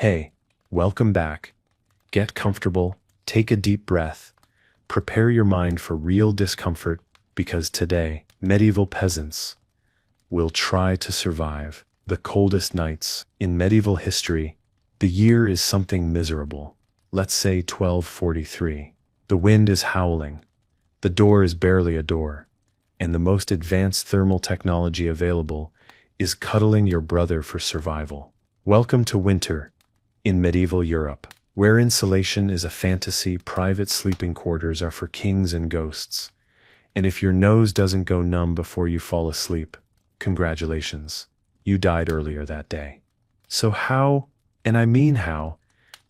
Hey, welcome back. Get comfortable, take a deep breath, prepare your mind for real discomfort because today, medieval peasants will try to survive the coldest nights in medieval history. The year is something miserable. Let's say 1243. The wind is howling. The door is barely a door. And the most advanced thermal technology available is cuddling your brother for survival. Welcome to winter in medieval Europe, where insulation is a fantasy. Private sleeping quarters are for kings and ghosts. And if your nose doesn't go numb before you fall asleep, congratulations, you died earlier that day. So how, and I mean how,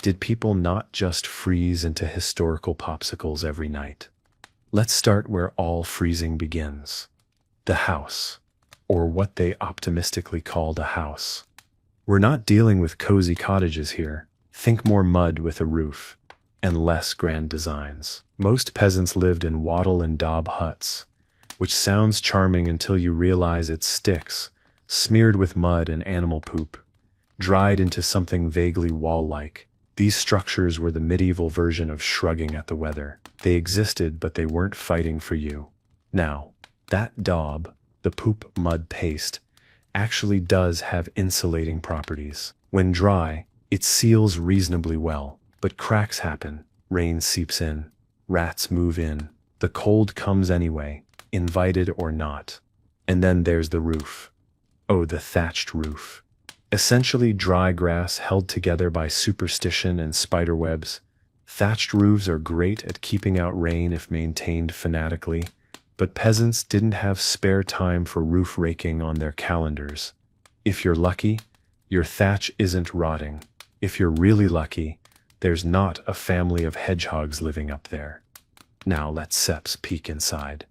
did people not just freeze into historical popsicles every night? Let's start where all freezing begins. The house, or what they optimistically called a house. We're not dealing with cozy cottages here. Think more mud with a roof, and less grand designs. Most peasants lived in wattle and daub huts, which sounds charming until you realize it's sticks, smeared with mud and animal poop, dried into something vaguely wall-like. These structures were the medieval version of shrugging at the weather. They existed, but they weren't fighting for you. Now, that daub, the poop mud paste, actually does have insulating properties. When dry, it seals reasonably well, but cracks happen, rain seeps in, rats move in, the cold comes anyway, invited or not. And then there's the roof. Oh, the thatched roof. Essentially dry grass held together by superstition and spider webs. Thatched roofs are great at keeping out rain if maintained fanatically, but peasants didn't have spare time for roof raking on their calendars. If you're lucky, your thatch isn't rotting. If you're really lucky, there's not a family of hedgehogs living up there. Now let's peek inside.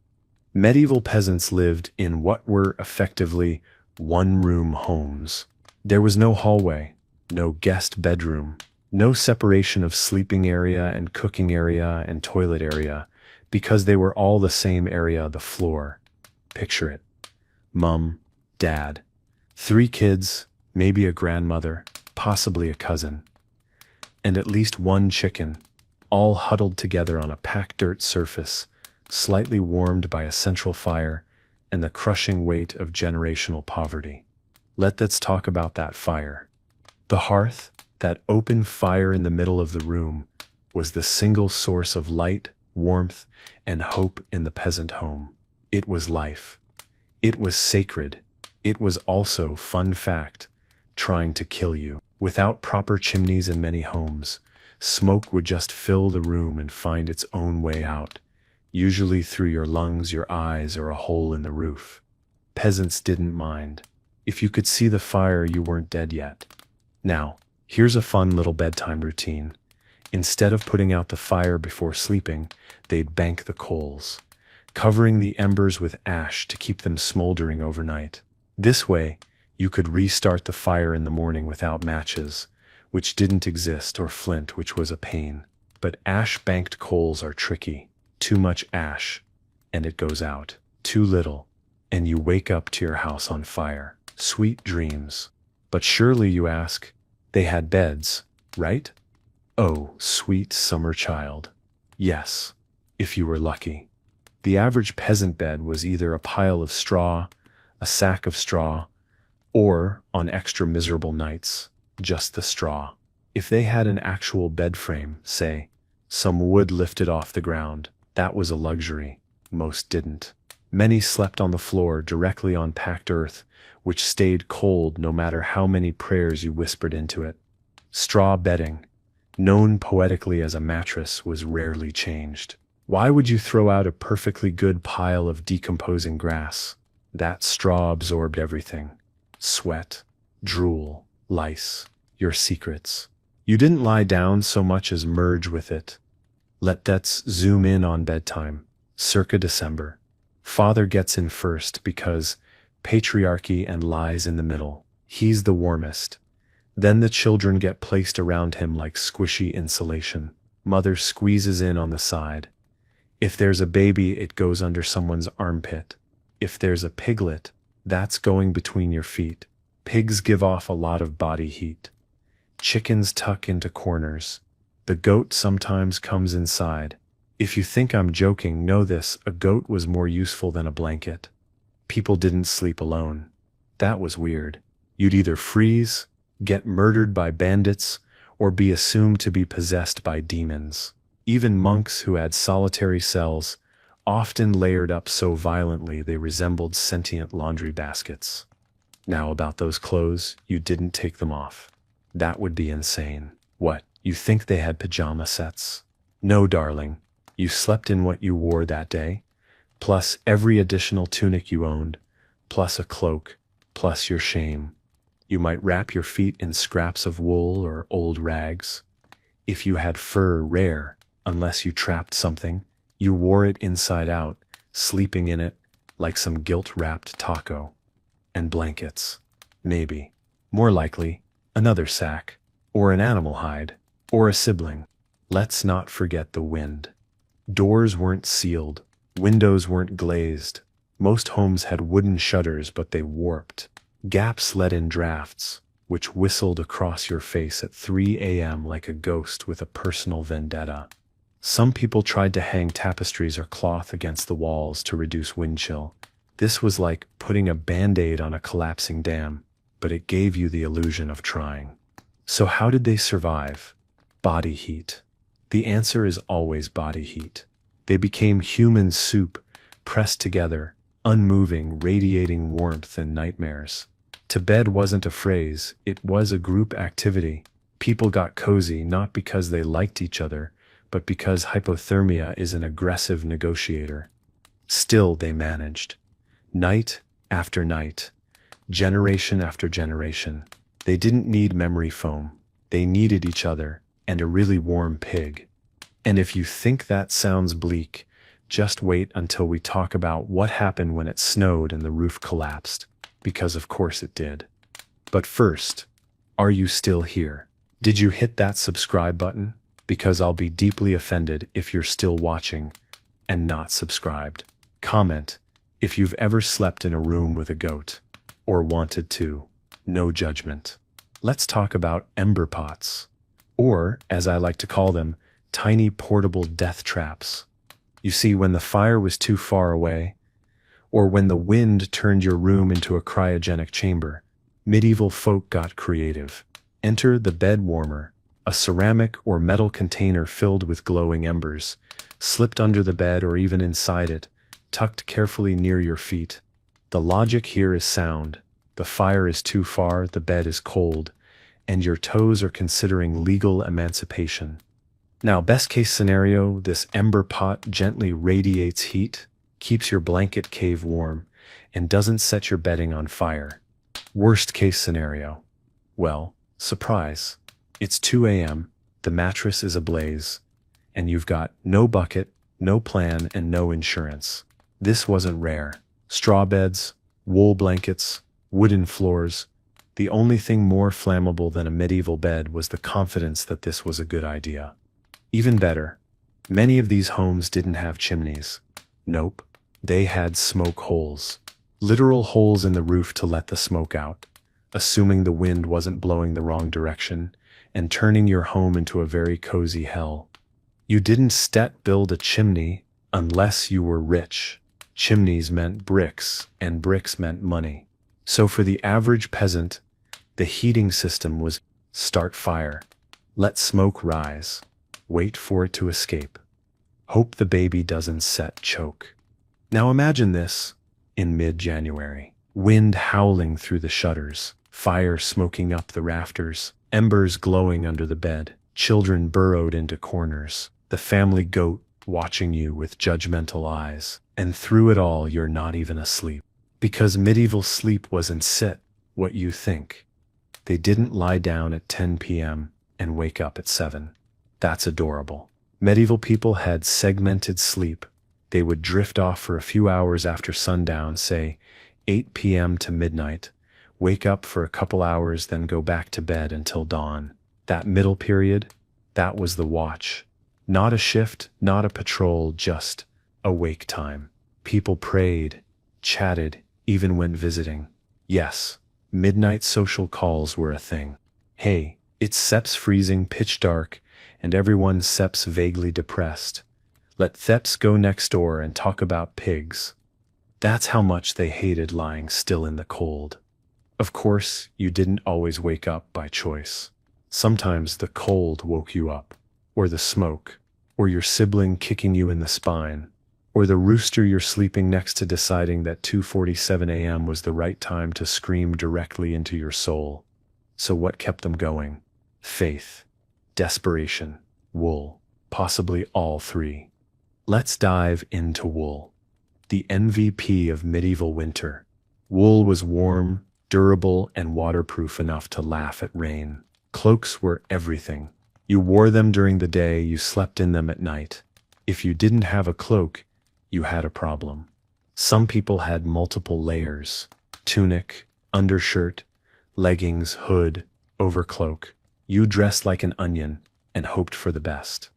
Medieval peasants lived in what were effectively one-room homes. There was no hallway, no guest bedroom, no separation of sleeping area and cooking area and toilet area, because they were all the same area, the floor. Picture it. Mom, dad, 3 kids, maybe a grandmother, possibly a cousin, and at least 1 chicken, all huddled together on a packed dirt surface, slightly warmed by a central fire and the crushing weight of generational poverty. Let's talk about that fire. The hearth, that open fire in the middle of the room, was the single source of light, warmth, and hope in the peasant home. It was life. It was sacred. It was also, fun fact, trying to kill you. Without proper chimneys in many homes, smoke would just fill the room and find its own way out, usually through your lungs, your eyes, or a hole in the roof. Peasants didn't mind. If you could see the fire, you weren't dead yet. Now, here's a fun little bedtime routine. Instead of putting out the fire before sleeping, they'd bank the coals, covering the embers with ash to keep them smoldering overnight. This way, you could restart the fire in the morning without matches, which didn't exist, or flint, which was a pain. But ash-banked coals are tricky. Too much ash, and it goes out. Too little, and you wake up to your house on fire. Sweet dreams. But surely, you ask, they had beds, right? Oh, sweet summer child. Yes, if you were lucky. The average peasant bed was either a pile of straw, a sack of straw, or, on extra miserable nights, just the straw. If they had an actual bed frame, say, some wood lifted off the ground, that was a luxury. Most didn't. Many slept on the floor directly on packed earth, which stayed cold no matter how many prayers you whispered into it. Straw bedding, known poetically as a mattress, was rarely changed. Why would you throw out a perfectly good pile of decomposing grass? That straw absorbed everything. Sweat, drool, lice, your secrets. You didn't lie down so much as merge with it. Let's zoom in on bedtime, circa December. Father gets in first because patriarchy and lies in the middle. He's the warmest. Then the children get placed around him like squishy insulation. Mother squeezes in on the side. If there's a baby, it goes under someone's armpit. If there's a piglet, that's going between your feet. Pigs give off a lot of body heat. Chickens tuck into corners. The goat sometimes comes inside. If you think I'm joking, know this: a goat was more useful than a blanket. People didn't sleep alone. That was weird. You'd either freeze, get murdered by bandits, or be assumed to be possessed by demons. Even monks who had solitary cells, often layered up so violently they resembled sentient laundry baskets. Now about those clothes, you didn't take them off. That would be insane. What, you think they had pajama sets? No, darling. You slept in what you wore that day, plus every additional tunic you owned, plus a cloak, plus your shame. You might wrap your feet in scraps of wool or old rags. If you had fur, rare, unless you trapped something, you wore it inside out, sleeping in it like some guilt-wrapped taco. And blankets. Maybe. More likely, another sack, or an animal hide, or a sibling. Let's not forget the wind. Doors weren't sealed, windows weren't glazed. Most homes had wooden shutters, but they warped. Gaps let in drafts, which whistled across your face at 3 a.m. like a ghost with a personal vendetta. Some people tried to hang tapestries or cloth against the walls to reduce wind chill. This was like putting a band-aid on a collapsing dam, but it gave you the illusion of trying. So how did they survive? Body heat. The answer is always body heat. They became human soup, pressed together, unmoving, radiating warmth and nightmares. To bed wasn't a phrase, it was a group activity. People got cozy not because they liked each other, but because hypothermia is an aggressive negotiator. Still they managed. Night after night, generation after generation. They didn't need memory foam. They needed each other and a really warm pig. And if you think that sounds bleak, just wait until we talk about what happened when it snowed and the roof collapsed, because of course it did. But first, are you still here? Did you hit that subscribe button? Because I'll be deeply offended if you're still watching and not subscribed. Comment if you've ever slept in a room with a goat, or wanted to. No judgment. Let's talk about ember pots, or, as I like to call them, tiny portable death traps. You see, when the fire was too far away, or when the wind turned your room into a cryogenic chamber, medieval folk got creative. Enter the bed warmer, a ceramic or metal container filled with glowing embers, slipped under the bed or even inside it, tucked carefully near your feet. The logic here is sound. The fire is too far, the bed is cold, and your toes are considering legal emancipation. Now, best case scenario, this ember pot gently radiates heat, keeps your blanket cave warm, and doesn't set your bedding on fire. Worst case scenario. Well, surprise. It's 2 a.m., the mattress is ablaze, and you've got no bucket, no plan, and no insurance. This wasn't rare. Straw beds, wool blankets, wooden floors. The only thing more flammable than a medieval bed was the confidence that this was a good idea. Even better, many of these homes didn't have chimneys. Nope, they had smoke holes. Literal holes in the roof to let the smoke out, assuming the wind wasn't blowing the wrong direction, and turning your home into a very cozy hell. You didn't build a chimney unless you were rich. Chimneys meant bricks, and bricks meant money. So for the average peasant, the heating system was start fire, let smoke rise, wait for it to escape, hope the baby doesn't choke. Now imagine this in mid-January. Wind howling through the shutters, fire smoking up the rafters, embers glowing under the bed, children burrowed into corners, the family goat watching you with judgmental eyes. And through it all, you're not even asleep. Because medieval sleep wasn't what you think. They didn't lie down at 10 p.m. and wake up at 7. That's adorable. Medieval people had segmented sleep. They would drift off for a few hours after sundown, say 8 p.m. to midnight, wake up for a couple hours, then go back to bed until dawn. That middle period, that was the watch. Not a shift, not a patrol, just awake time. People prayed, chatted, even went visiting. Yes, midnight social calls were a thing. Hey, It's Seps freezing, pitch dark, and everyone Seps vaguely depressed. Let Theps go next door and talk about pigs. That's how much they hated lying still in the cold. Of course, you didn't always wake up by choice. Sometimes the cold woke you up, or the smoke, or your sibling kicking you in the spine, or the rooster you're sleeping next to deciding that 2:47 a.m. was the right time to scream directly into your soul. So what kept them going? Faith, desperation, wool, possibly all three. Let's dive into wool. The MVP of medieval winter. Wool was warm, durable, and waterproof enough to laugh at rain. Cloaks were everything. You wore them during the day, you slept in them at night. If you didn't have a cloak, you had a problem. Some people had multiple layers: tunic, undershirt, leggings, hood, overcloak. You dressed like an onion and hoped for the best.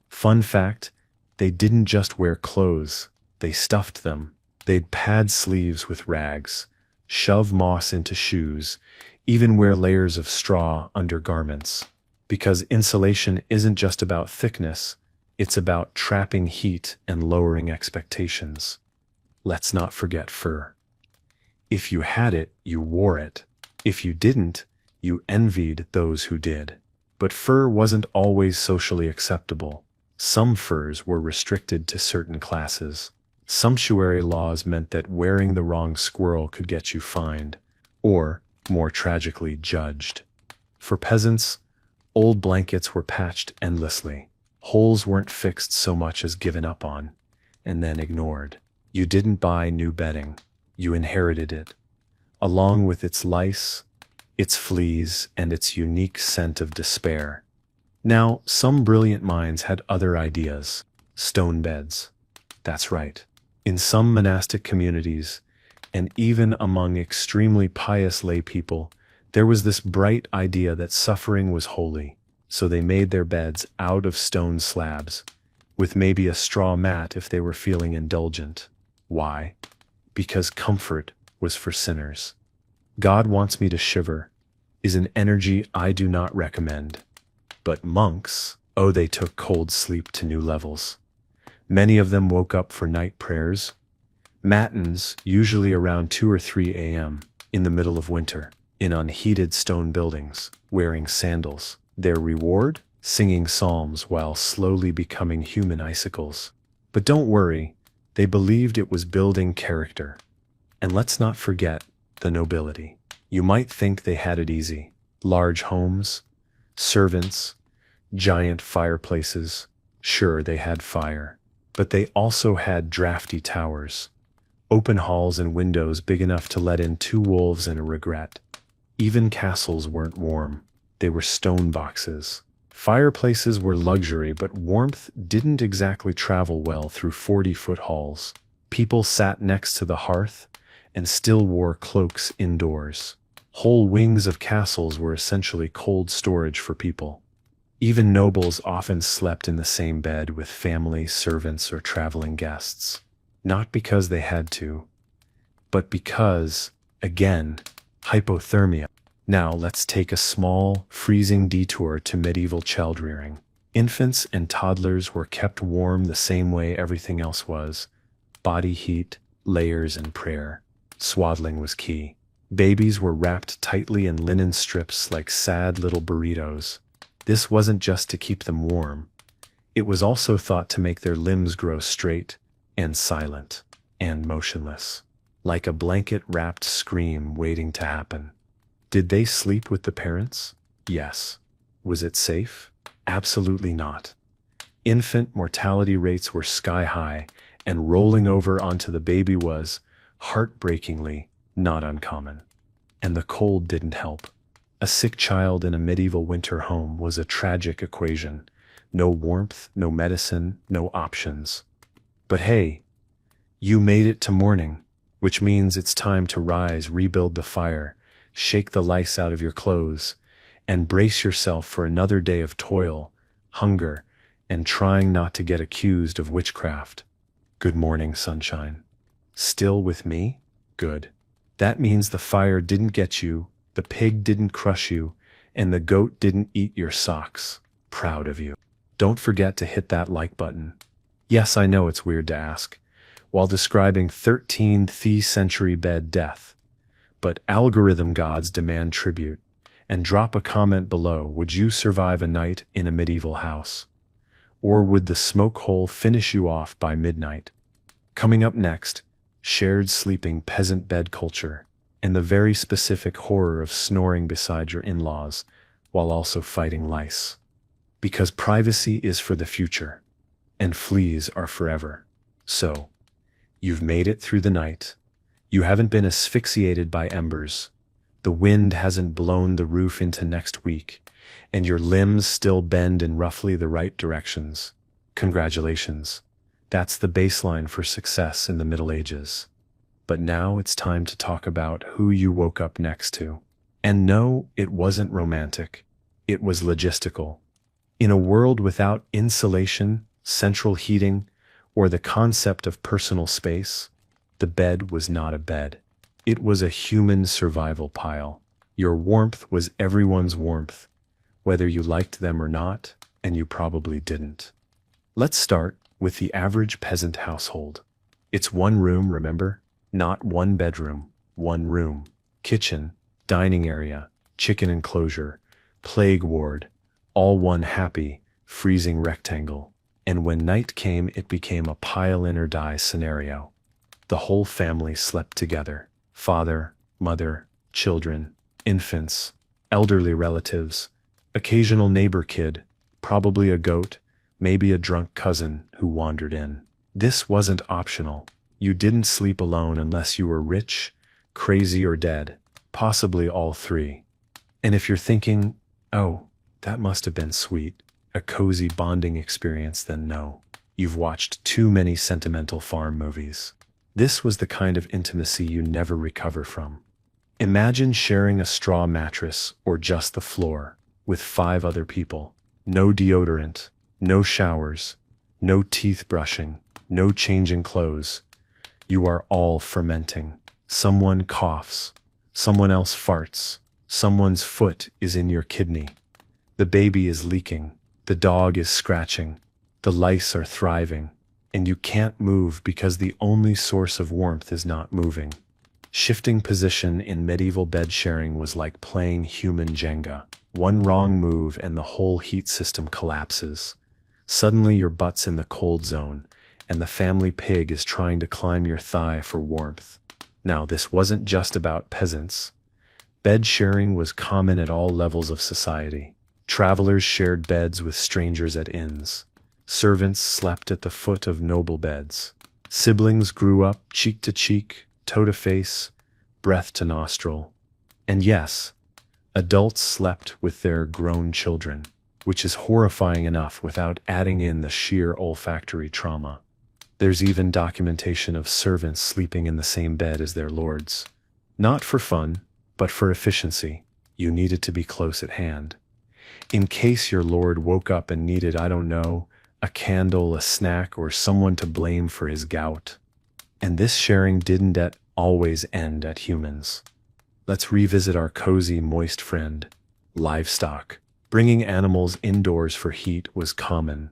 Fun fact, they didn't just wear clothes, they stuffed them. They'd pad sleeves with rags, shove moss into shoes, even wear layers of straw under garments. Because insulation isn't just about thickness, it's about trapping heat and lowering expectations. Let's not forget fur. If you had it, you wore it. If you didn't, you envied those who did. But fur wasn't always socially acceptable. Some furs were restricted to certain classes. Sumptuary laws meant that wearing the wrong squirrel could get you fined, or, more tragically, judged. For peasants, old blankets were patched endlessly. Holes weren't fixed so much as given up on, and then ignored. You didn't buy new bedding. You inherited it, along with its lice, its fleas, and its unique scent of despair. Now, some brilliant minds had other ideas. Stone beds. That's right. In some monastic communities, and even among extremely pious lay people, there was this bright idea that suffering was holy, so they made their beds out of stone slabs, with maybe a straw mat if they were feeling indulgent. Why? Because comfort was for sinners. God wants me to shiver is an energy I do not recommend. But monks, oh, they took cold sleep to new levels. Many of them woke up for night prayers, matins, usually around 2 or 3 a.m., in the middle of winter, in unheated stone buildings, wearing sandals. Their reward? Singing psalms while slowly becoming human icicles. But don't worry, they believed it was building character. And let's not forget the nobility. You might think they had it easy. Large homes, servants, giant fireplaces. Sure, they had fire. But they also had drafty towers, open halls and windows big enough to let in 2 wolves and a regret. Even castles weren't warm. They were stone boxes. Fireplaces were luxury, but warmth didn't exactly travel well through 40-foot halls. People sat next to the hearth and still wore cloaks indoors. Whole wings of castles were essentially cold storage for people. Even nobles often slept in the same bed with family, servants, or traveling guests. Not because they had to, but because, again, hypothermia. Now let's take a small, freezing detour to medieval child rearing. Infants and toddlers were kept warm the same way everything else was. Body heat, layers, and prayer. Swaddling was key. Babies were wrapped tightly in linen strips like sad little burritos. This wasn't just to keep them warm. It was also thought to make their limbs grow straight and silent and motionless, like a blanket-wrapped scream waiting to happen. Did they sleep with the parents? Yes. Was it safe? Absolutely not. Infant mortality rates were sky high, and rolling over onto the baby was, heartbreakingly, not uncommon. And the cold didn't help. A sick child in a medieval winter home was a tragic equation. No warmth, no medicine, no options. But hey, you made it to morning, which means it's time to rise, rebuild the fire, shake the lice out of your clothes, and brace yourself for another day of toil, hunger, and trying not to get accused of witchcraft. Good morning, sunshine. Still with me? Good. That means the fire didn't get you, the pig didn't crush you, And the goat didn't eat your socks. Proud of you. Don't forget to hit that like button. Yes, I know it's weird to ask, while describing 13th century bed death. But algorithm gods demand tribute. And drop a comment below, would you survive a night in a medieval house? Or would the smoke hole finish you off by midnight? Coming up next, shared sleeping peasant bed culture, and the very specific horror of snoring beside your in-laws, while also fighting lice. Because privacy is for the future, and fleas are forever. So, you've made it through the night. You haven't been asphyxiated by embers. The wind hasn't blown the roof into next week, and your limbs still bend in roughly the right directions. Congratulations. That's the baseline for success in the Middle Ages. But now it's time to talk about who you woke up next to. And no, it wasn't romantic. It was logistical. In a world without insulation, central heating, or the concept of personal space, the bed was not a bed. It was a human survival pile. Your warmth was everyone's warmth, whether you liked them or not, and you probably didn't. Let's start with the average peasant household. It's one room, remember? Not one bedroom, one room. Kitchen, dining area, chicken enclosure, plague ward, all one happy, freezing rectangle. And when night came, it became a pile in or die scenario. The whole family slept together. Father, mother, children, infants, elderly relatives, occasional neighbor kid, probably a goat, maybe a drunk cousin who wandered in. This wasn't optional. You didn't sleep alone unless you were rich, crazy, or dead, possibly all three. And if you're thinking, oh, that must have been sweet, a cozy bonding experience, then no. You've watched too many sentimental farm movies. This was the kind of intimacy you never recover from. Imagine sharing a straw mattress or just the floor with 5 other people. No deodorant, no showers, no teeth brushing, no changing clothes. You are all fermenting. Someone coughs, someone else farts, someone's foot is in your kidney. The baby is leaking, the dog is scratching, the lice are thriving. And you can't move because the only source of warmth is not moving. Shifting position in medieval bed sharing was like playing human Jenga. One wrong move and the whole heat system collapses. Suddenly your butt's in the cold zone, and the family pig is trying to climb your thigh for warmth. Now, this wasn't just about peasants. Bed sharing was common at all levels of society. Travelers shared beds with strangers at inns. Servants slept at the foot of noble beds. Siblings grew up cheek to cheek, toe to face, breath to nostril. And yes, adults slept with their grown children, which is horrifying enough without adding in the sheer olfactory trauma. There's even documentation of servants sleeping in the same bed as their lords. Not for fun, but for efficiency. You needed to be close at hand. In case your lord woke up and needed, I don't know, a candle, a snack, or someone to blame for his gout. And this sharing didn't always end at humans. Let's revisit our cozy, moist friend, livestock. Bringing animals indoors for heat was common.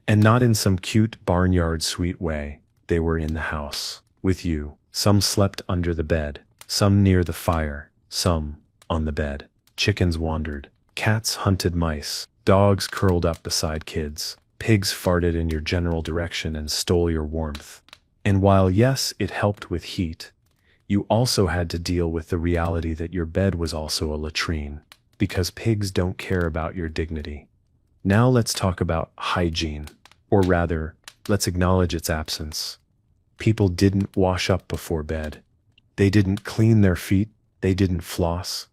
And not in some cute barnyard sweet way. They were in the house, with you. Some slept under the bed, some near the fire, some on the bed. Chickens wandered. Cats hunted mice. Dogs curled up beside kids. Pigs farted in your general direction and stole your warmth. And while yes, it helped with heat, you also had to deal with the reality that your bed was also a latrine, because pigs don't care about your dignity. Now let's talk about hygiene, or rather, let's acknowledge its absence. People didn't wash up before bed. They didn't clean their feet, they didn't floss,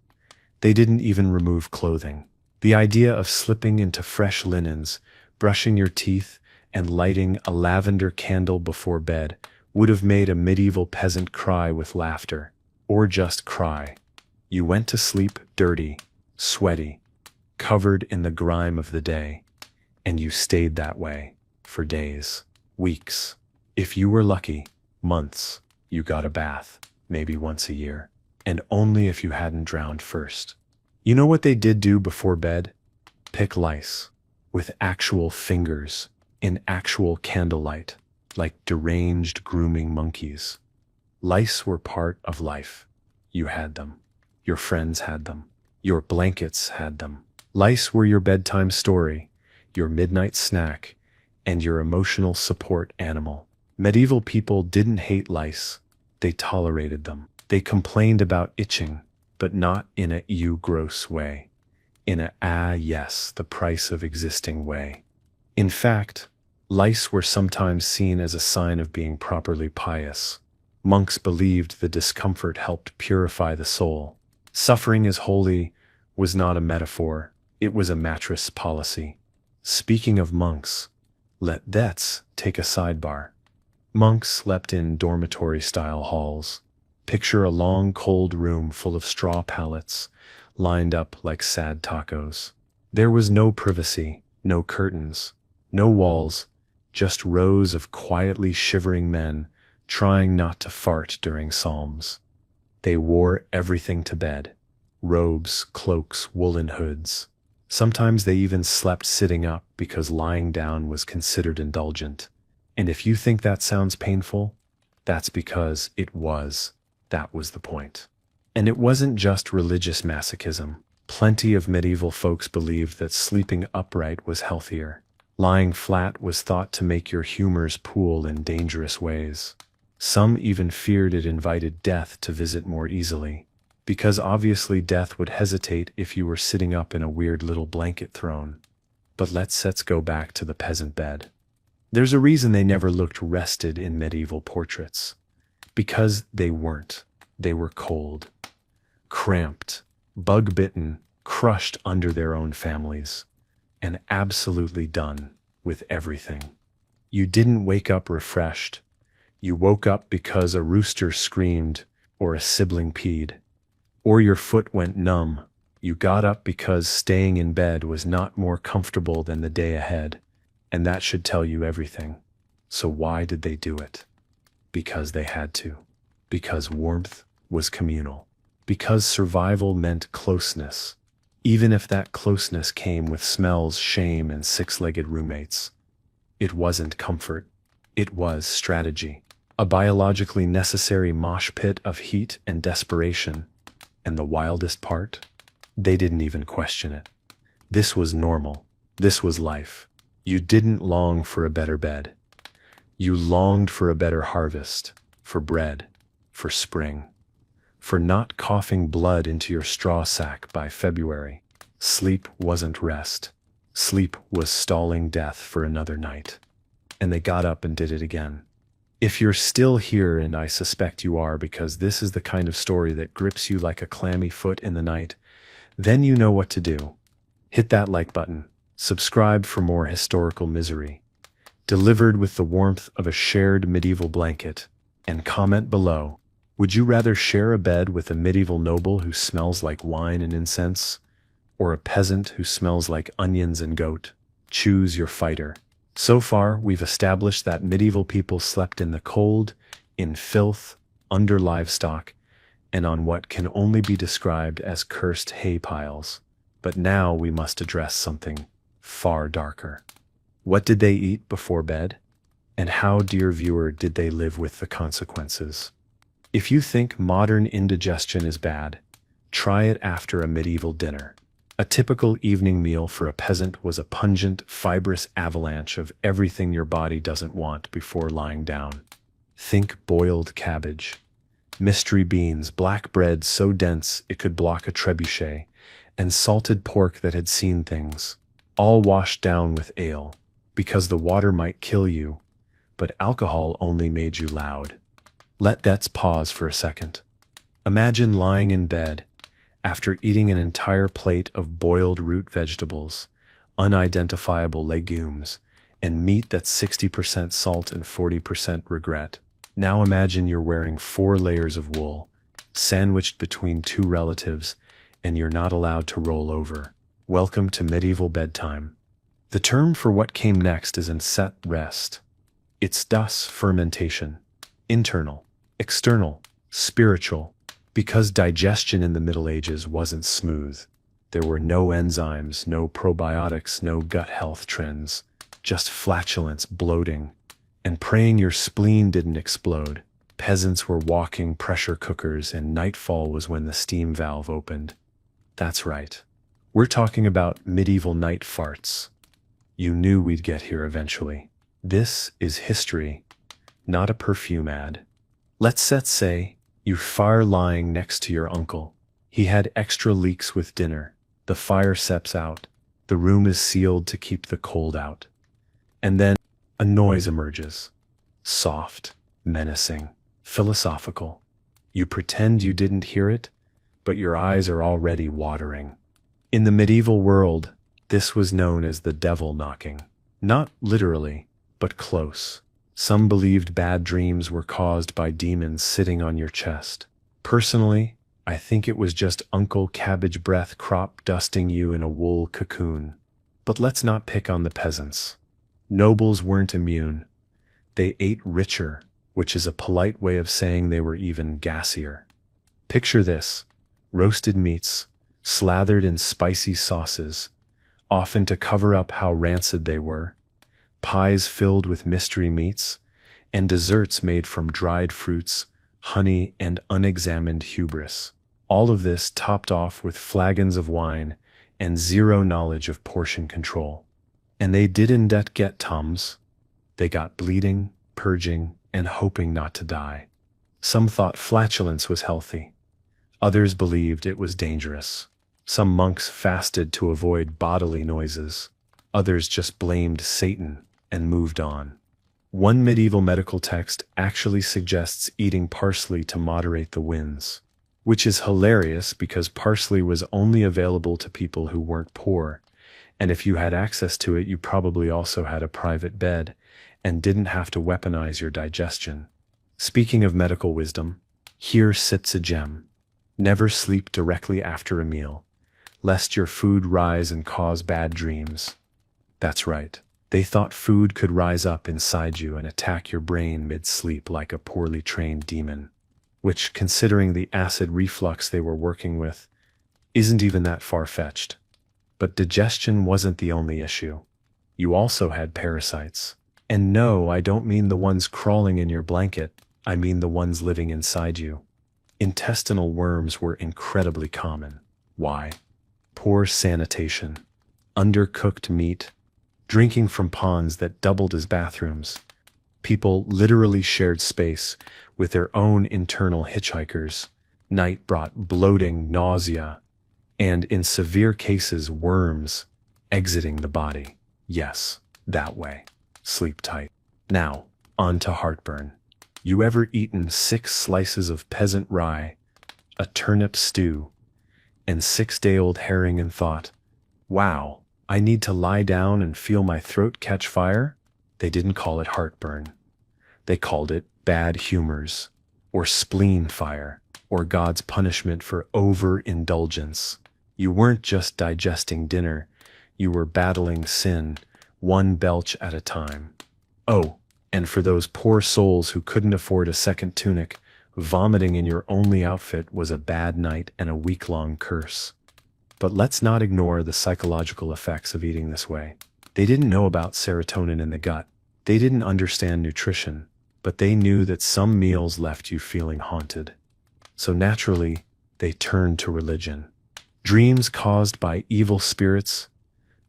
they didn't even remove clothing. The idea of slipping into fresh linens, brushing your teeth, and lighting a lavender candle before bed would have made a medieval peasant cry with laughter, or just cry. You went to sleep dirty, sweaty, covered in the grime of the day, and you stayed that way for days, weeks. If you were lucky, months. You got a bath, maybe once a year, and only if you hadn't drowned first. You know what they did do before bed? Pick lice. With actual fingers, in actual candlelight, like deranged grooming monkeys. Lice were part of life. You had them. Your friends had them. Your blankets had them. Lice were your bedtime story, your midnight snack, and your emotional support animal. Medieval people didn't hate lice. They tolerated them. They complained about itching, but not in a "you gross" way. In a "ah yes, the price of existing" way. In fact, lice were sometimes seen as a sign of being properly pious. Monks believed the discomfort helped purify the soul. Suffering is holy was not a metaphor, it was a mattress policy. Speaking of monks, let's take a sidebar. Monks slept in dormitory-style halls. Picture a long, cold room full of straw pallets, lined up like sad tacos. There was no privacy, no curtains, no walls, just rows of quietly shivering men trying not to fart during psalms. They wore everything to bed: robes, cloaks, woolen hoods. Sometimes they even slept sitting up because lying down was considered indulgent. And if you think that sounds painful, that's because it was. That was the point. And it wasn't just religious masochism. Plenty of medieval folks believed that sleeping upright was healthier. Lying flat was thought to make your humors pool in dangerous ways. Some even feared it invited death to visit more easily, because obviously death would hesitate if you were sitting up in a weird little blanket throne. But let's go back to the peasant bed. There's a reason they never looked rested in medieval portraits. Because they weren't. They were cold, cramped, bug-bitten, crushed under their own families, and absolutely done with everything. You didn't wake up refreshed. You woke up because a rooster screamed, or a sibling peed, or your foot went numb. You got up because staying in bed was not more comfortable than the day ahead, and that should tell you everything. So why did they do it? Because they had to. Because warmth was communal. Because survival meant closeness, even if that closeness came with smells, shame, and six-legged roommates. It wasn't comfort. It was strategy. A biologically necessary mosh pit of heat and desperation. And the wildest part? They didn't even question it. This was normal. This was life. You didn't long for a better bed. You longed for a better harvest, for bread, for spring, for not coughing blood into your straw sack by February. Sleep wasn't rest. Sleep was stalling death for another night. And they got up and did it again. If you're still here, and I suspect you are because this is the kind of story that grips you like a clammy foot in the night, then you know what to do. Hit that like button. Subscribe for more historical misery, delivered with the warmth of a shared medieval blanket, and comment below. Would you rather share a bed with a medieval noble who smells like wine and incense, or a peasant who smells like onions and goat? Choose your fighter. So far, we've established that medieval people slept in the cold, in filth, under livestock, and on what can only be described as cursed hay piles. But now we must address something far darker. What did they eat before bed? And how, dear viewer, did they live with the consequences? If you think modern indigestion is bad, try it after a medieval dinner. A typical evening meal for a peasant was a pungent, fibrous avalanche of everything your body doesn't want before lying down. Think boiled cabbage, mystery beans, black bread so dense it could block a trebuchet, and salted pork that had seen things, all washed down with ale, because the water might kill you, but alcohol only made you loud. Let's pause for a second. Imagine lying in bed, after eating an entire plate of boiled root vegetables, unidentifiable legumes, and meat that's 60% salt and 40% regret. Now imagine you're wearing 4 layers of wool, sandwiched between 2 relatives, and you're not allowed to roll over. Welcome to medieval bedtime. The term for what came next is set rest. It's das fermentation. Internal, external, spiritual. Because digestion in the Middle Ages wasn't smooth. There were no enzymes, no probiotics, no gut health trends, just flatulence, bloating, and praying your spleen didn't explode. Peasants were walking pressure cookers, and nightfall was when the steam valve opened. That's right. We're talking about medieval night farts. You knew we'd get here eventually. This is history, not a perfume ad. Let's say you fire lying next to your uncle. He had extra leeks with dinner. The fire seps out. The room is sealed to keep the cold out. And then a noise emerges. Soft, menacing, philosophical. You pretend you didn't hear it, but your eyes are already watering. In the medieval world, this was known as the devil knocking. Not literally, but close. Some believed bad dreams were caused by demons sitting on your chest. Personally, I think it was just Uncle Cabbage Breath crop dusting you in a wool cocoon. But let's not pick on the peasants. Nobles weren't immune. They ate richer, which is a polite way of saying they were even gassier. Picture this: roasted meats, slathered in spicy sauces, often to cover up how rancid they were, pies filled with mystery meats, and desserts made from dried fruits, honey, and unexamined hubris. All of this topped off with flagons of wine and zero knowledge of portion control. And they didn't get Tums. They got bleeding, purging, and hoping not to die. Some thought flatulence was healthy. Others believed it was dangerous. Some monks fasted to avoid bodily noises. Others just blamed Satan and moved on. One medieval medical text actually suggests eating parsley to moderate the winds, which is hilarious because parsley was only available to people who weren't poor, and if you had access to it, you probably also had a private bed and didn't have to weaponize your digestion. Speaking of medical wisdom, here sits a gem. Never sleep directly after a meal, lest your food rise and cause bad dreams. That's right. They thought food could rise up inside you and attack your brain mid-sleep like a poorly trained demon, which, considering the acid reflux they were working with, isn't even that far-fetched. But digestion wasn't the only issue. You also had parasites. And no, I don't mean the ones crawling in your blanket, I mean the ones living inside you. Intestinal worms were incredibly common. Why? Poor sanitation, undercooked meat, drinking from ponds that doubled as bathrooms. People literally shared space with their own internal hitchhikers. Night brought bloating, nausea, and in severe cases, worms exiting the body. Yes, that way. Sleep tight. Now, on to heartburn. You ever eaten 6 slices of peasant rye, a turnip stew, and 6-day-old herring and thought, wow, I need to lie down and feel my throat catch fire? They didn't call it heartburn. They called it bad humors, or spleen fire, or God's punishment for overindulgence. You weren't just digesting dinner, you were battling sin, one belch at a time. Oh, and for those poor souls who couldn't afford a second tunic, vomiting in your only outfit was a bad night and a week-long curse. But let's not ignore the psychological effects of eating this way. They didn't know about serotonin in the gut. They didn't understand nutrition, but they knew that some meals left you feeling haunted. So naturally, they turned to religion. Dreams caused by evil spirits,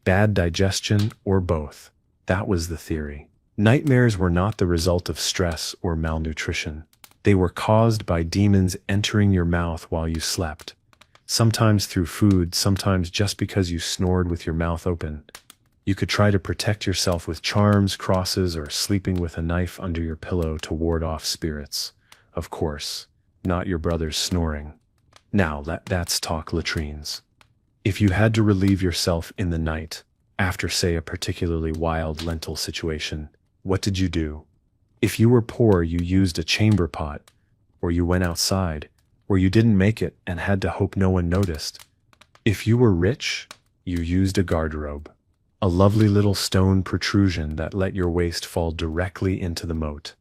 bad digestion, or both. That was the theory. Nightmares were not the result of stress or malnutrition. They were caused by demons entering your mouth while you slept. Sometimes through food, sometimes just because you snored with your mouth open. You could try to protect yourself with charms, crosses, or sleeping with a knife under your pillow to ward off spirits. Of course, not your brother's snoring. Now, let's talk latrines. If you had to relieve yourself in the night, after say a particularly wild lentil situation, what did you do? If you were poor, you used a chamber pot, or you went outside, or you didn't make it and had to hope no one noticed. If you were rich, you used a garderobe, a lovely little stone protrusion that let your waist fall directly into the moat.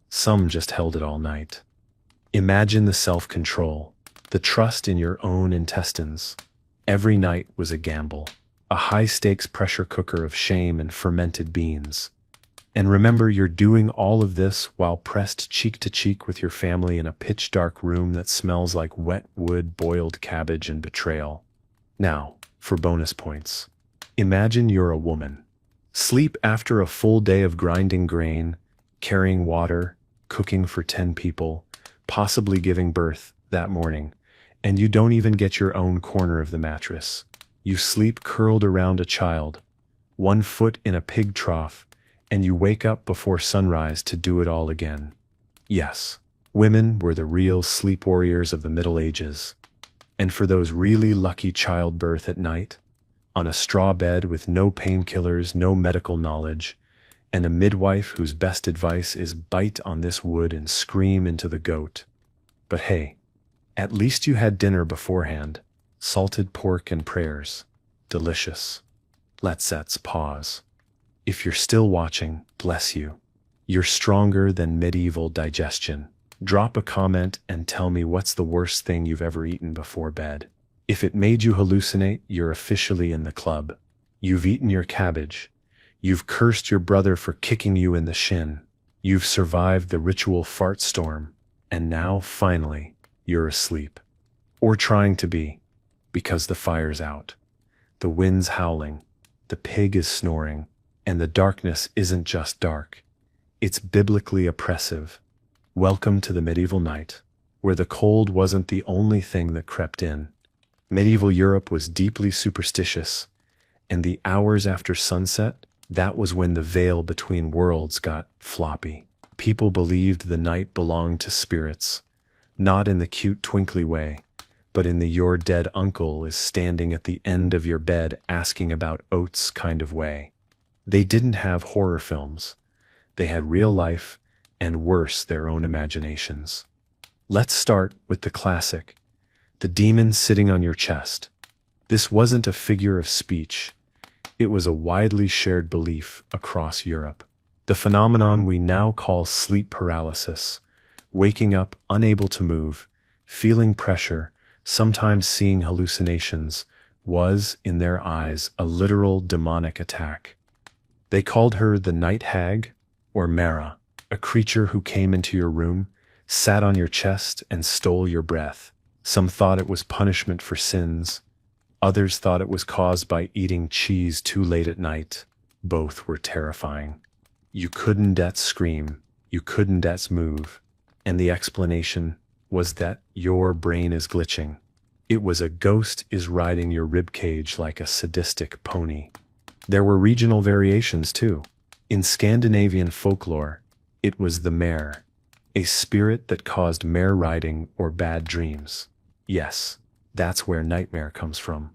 Some just held it all night. Imagine the self-control, the trust in your own intestines. Every night was a gamble, a high-stakes pressure cooker of shame and fermented beans. And remember, you're doing all of this while pressed cheek to cheek with your family in a pitch-dark room that smells like wet wood, boiled cabbage, and betrayal. Now, for bonus points. Imagine you're a woman. Sleep after a full day of grinding grain, carrying water, cooking for 10 people, possibly giving birth that morning, and you don't even get your own corner of the mattress. You sleep curled around a child, 1 foot in a pig trough, and you wake up before sunrise to do it all again. Yes, women were the real sleep warriors of the Middle Ages. And for those really lucky childbirth at night, on a straw bed with no painkillers, no medical knowledge, and a midwife whose best advice is bite on this wood and scream into the goat. But hey, at least you had dinner beforehand, salted pork and prayers. Delicious. Let's pause. If you're still watching, bless you. You're stronger than medieval digestion. Drop a comment and tell me what's the worst thing you've ever eaten before bed. If it made you hallucinate, you're officially in the club. You've eaten your cabbage. You've cursed your brother for kicking you in the shin. You've survived the ritual fart storm. And now, finally, you're asleep. Or trying to be, because the fire's out. The wind's howling. The pig is snoring. And the darkness isn't just dark. It's biblically oppressive. Welcome to the medieval night, where the cold wasn't the only thing that crept in. Medieval Europe was deeply superstitious, and the hours after sunset, that was when the veil between worlds got floppy. People believed the night belonged to spirits, not in the cute twinkly way, but in the your dead uncle is standing at the end of your bed asking about oats kind of way. They didn't have horror films. They had real life, and worse, their own imaginations. Let's start with the classic, the demon sitting on your chest. This wasn't a figure of speech. It was a widely shared belief across Europe. The phenomenon we now call sleep paralysis, waking up unable to move, feeling pressure, sometimes seeing hallucinations, was, in their eyes, a literal demonic attack. They called her the night hag, or Mara, a creature who came into your room, sat on your chest, and stole your breath. Some thought it was punishment for sins. Others thought it was caused by eating cheese too late at night. Both were terrifying. You couldn't scream, you couldn't move, and the explanation was that your brain is glitching. It was a ghost is riding your ribcage like a sadistic pony. There were regional variations too. In Scandinavian folklore, it was the mare, a spirit that caused mare riding or bad dreams. Yes, that's where nightmare comes from.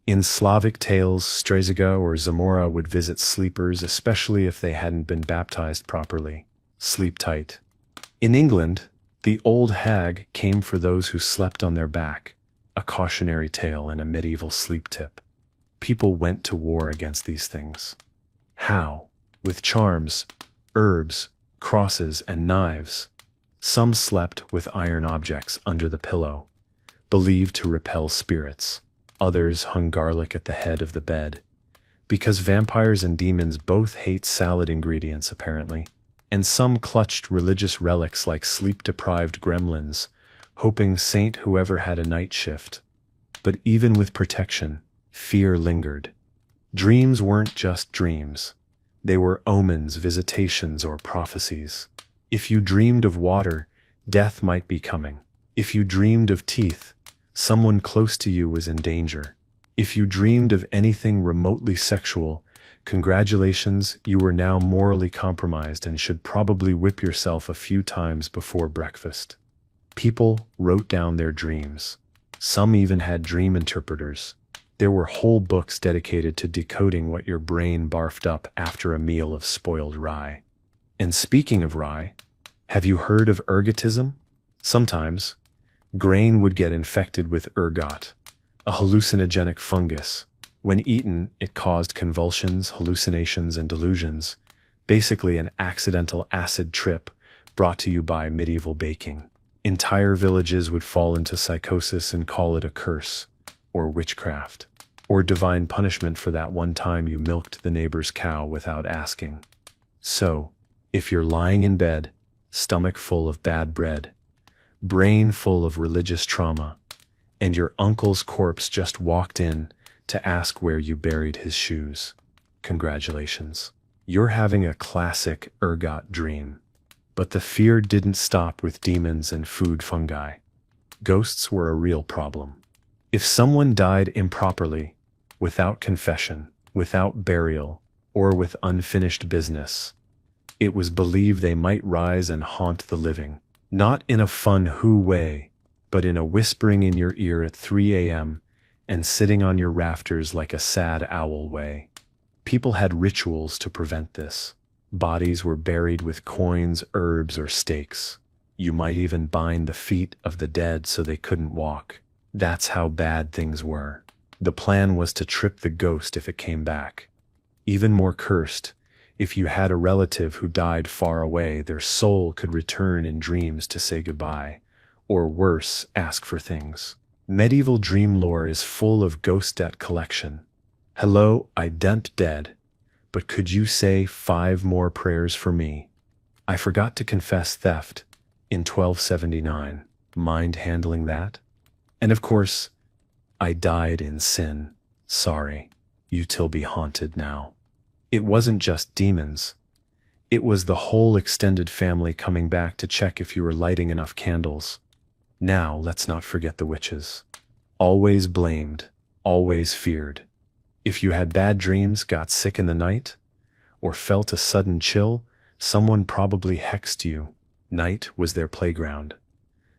In Slavic tales, Straziga or Zamora would visit sleepers, especially if they hadn't been baptized properly. Sleep tight. In England, the old hag came for those who slept on their back, a cautionary tale and a medieval sleep tip. People went to war against these things. How? With charms, herbs, crosses, and knives. Some slept with iron objects under the pillow, believed to repel spirits. Others hung garlic at the head of the bed. Because vampires and demons both hate salad ingredients, apparently. And some clutched religious relics like sleep-deprived gremlins, hoping Saint whoever had a night shift. But even with protection, fear lingered. Dreams weren't just dreams. They were omens, visitations, or prophecies. If you dreamed of water, death might be coming. If you dreamed of teeth, someone close to you was in danger. If you dreamed of anything remotely sexual, congratulations, you were now morally compromised and should probably whip yourself a few times before breakfast. People wrote down their dreams. Some even had dream interpreters. There were whole books dedicated to decoding what your brain barfed up after a meal of spoiled rye. And speaking of rye, have you heard of ergotism? Sometimes, grain would get infected with ergot, a hallucinogenic fungus. When eaten, it caused convulsions, hallucinations, and delusions, basically an accidental acid trip brought to you by medieval baking. Entire villages would fall into psychosis and call it a curse. or witchcraft, or divine punishment for that one time you milked the neighbor's cow without asking. So, if you're lying in bed, stomach full of bad bread, brain full of religious trauma, and your uncle's corpse just walked in to ask where you buried his shoes, congratulations. You're having a classic ergot dream. But the fear didn't stop with demons and food fungi. Ghosts were a real problem. If someone died improperly, without confession, without burial, or with unfinished business, it was believed they might rise and haunt the living, not in a fun who way, but in a whispering in your ear at 3 a.m. and sitting on your rafters like a sad owl way. People had rituals to prevent this. Bodies were buried with coins, herbs, or stakes. You might even bind the feet of the dead so they couldn't walk. That's how bad things were. The plan was to trip the ghost if it came back. Even more cursed, if you had a relative who died far away, their soul could return in dreams to say goodbye, or worse, ask for things. Medieval dream lore is full of ghost debt collection. Hello, I dent dead, but could you say 5 more prayers for me? I forgot to confess theft in 1279. Mind handling that? And of course, I died in sin. Sorry, you till be haunted now. It wasn't just demons. It was the whole extended family coming back to check if you were lighting enough candles. Now, let's not forget the witches. Always blamed, always feared. If you had bad dreams, got sick in the night, or felt a sudden chill, someone probably hexed you. Night was their playground.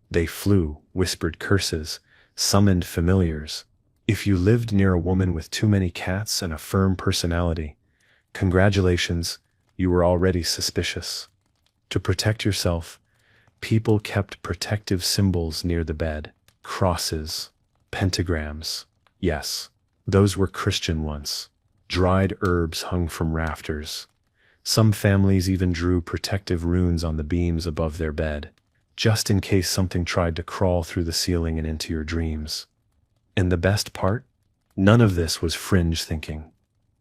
They flew, whispered curses, summoned familiars. If you lived near a woman with too many cats and a firm personality, congratulations, you were already suspicious. To protect yourself, people kept protective symbols near the bed. Crosses, pentagrams. Yes, those were Christian ones. Dried herbs hung from rafters. Some families even drew protective runes on the beams above their bed, just in case something tried to crawl through the ceiling and into your dreams. And the best part? None of this was fringe thinking.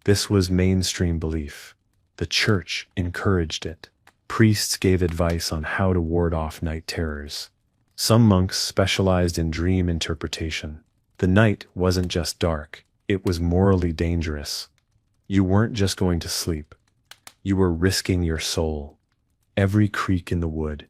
This was mainstream belief. The church encouraged it. Priests gave advice on how to ward off night terrors. Some monks specialized in dream interpretation. The night wasn't just dark, it was morally dangerous. You weren't just going to sleep. You were risking your soul. Every creak in the wood,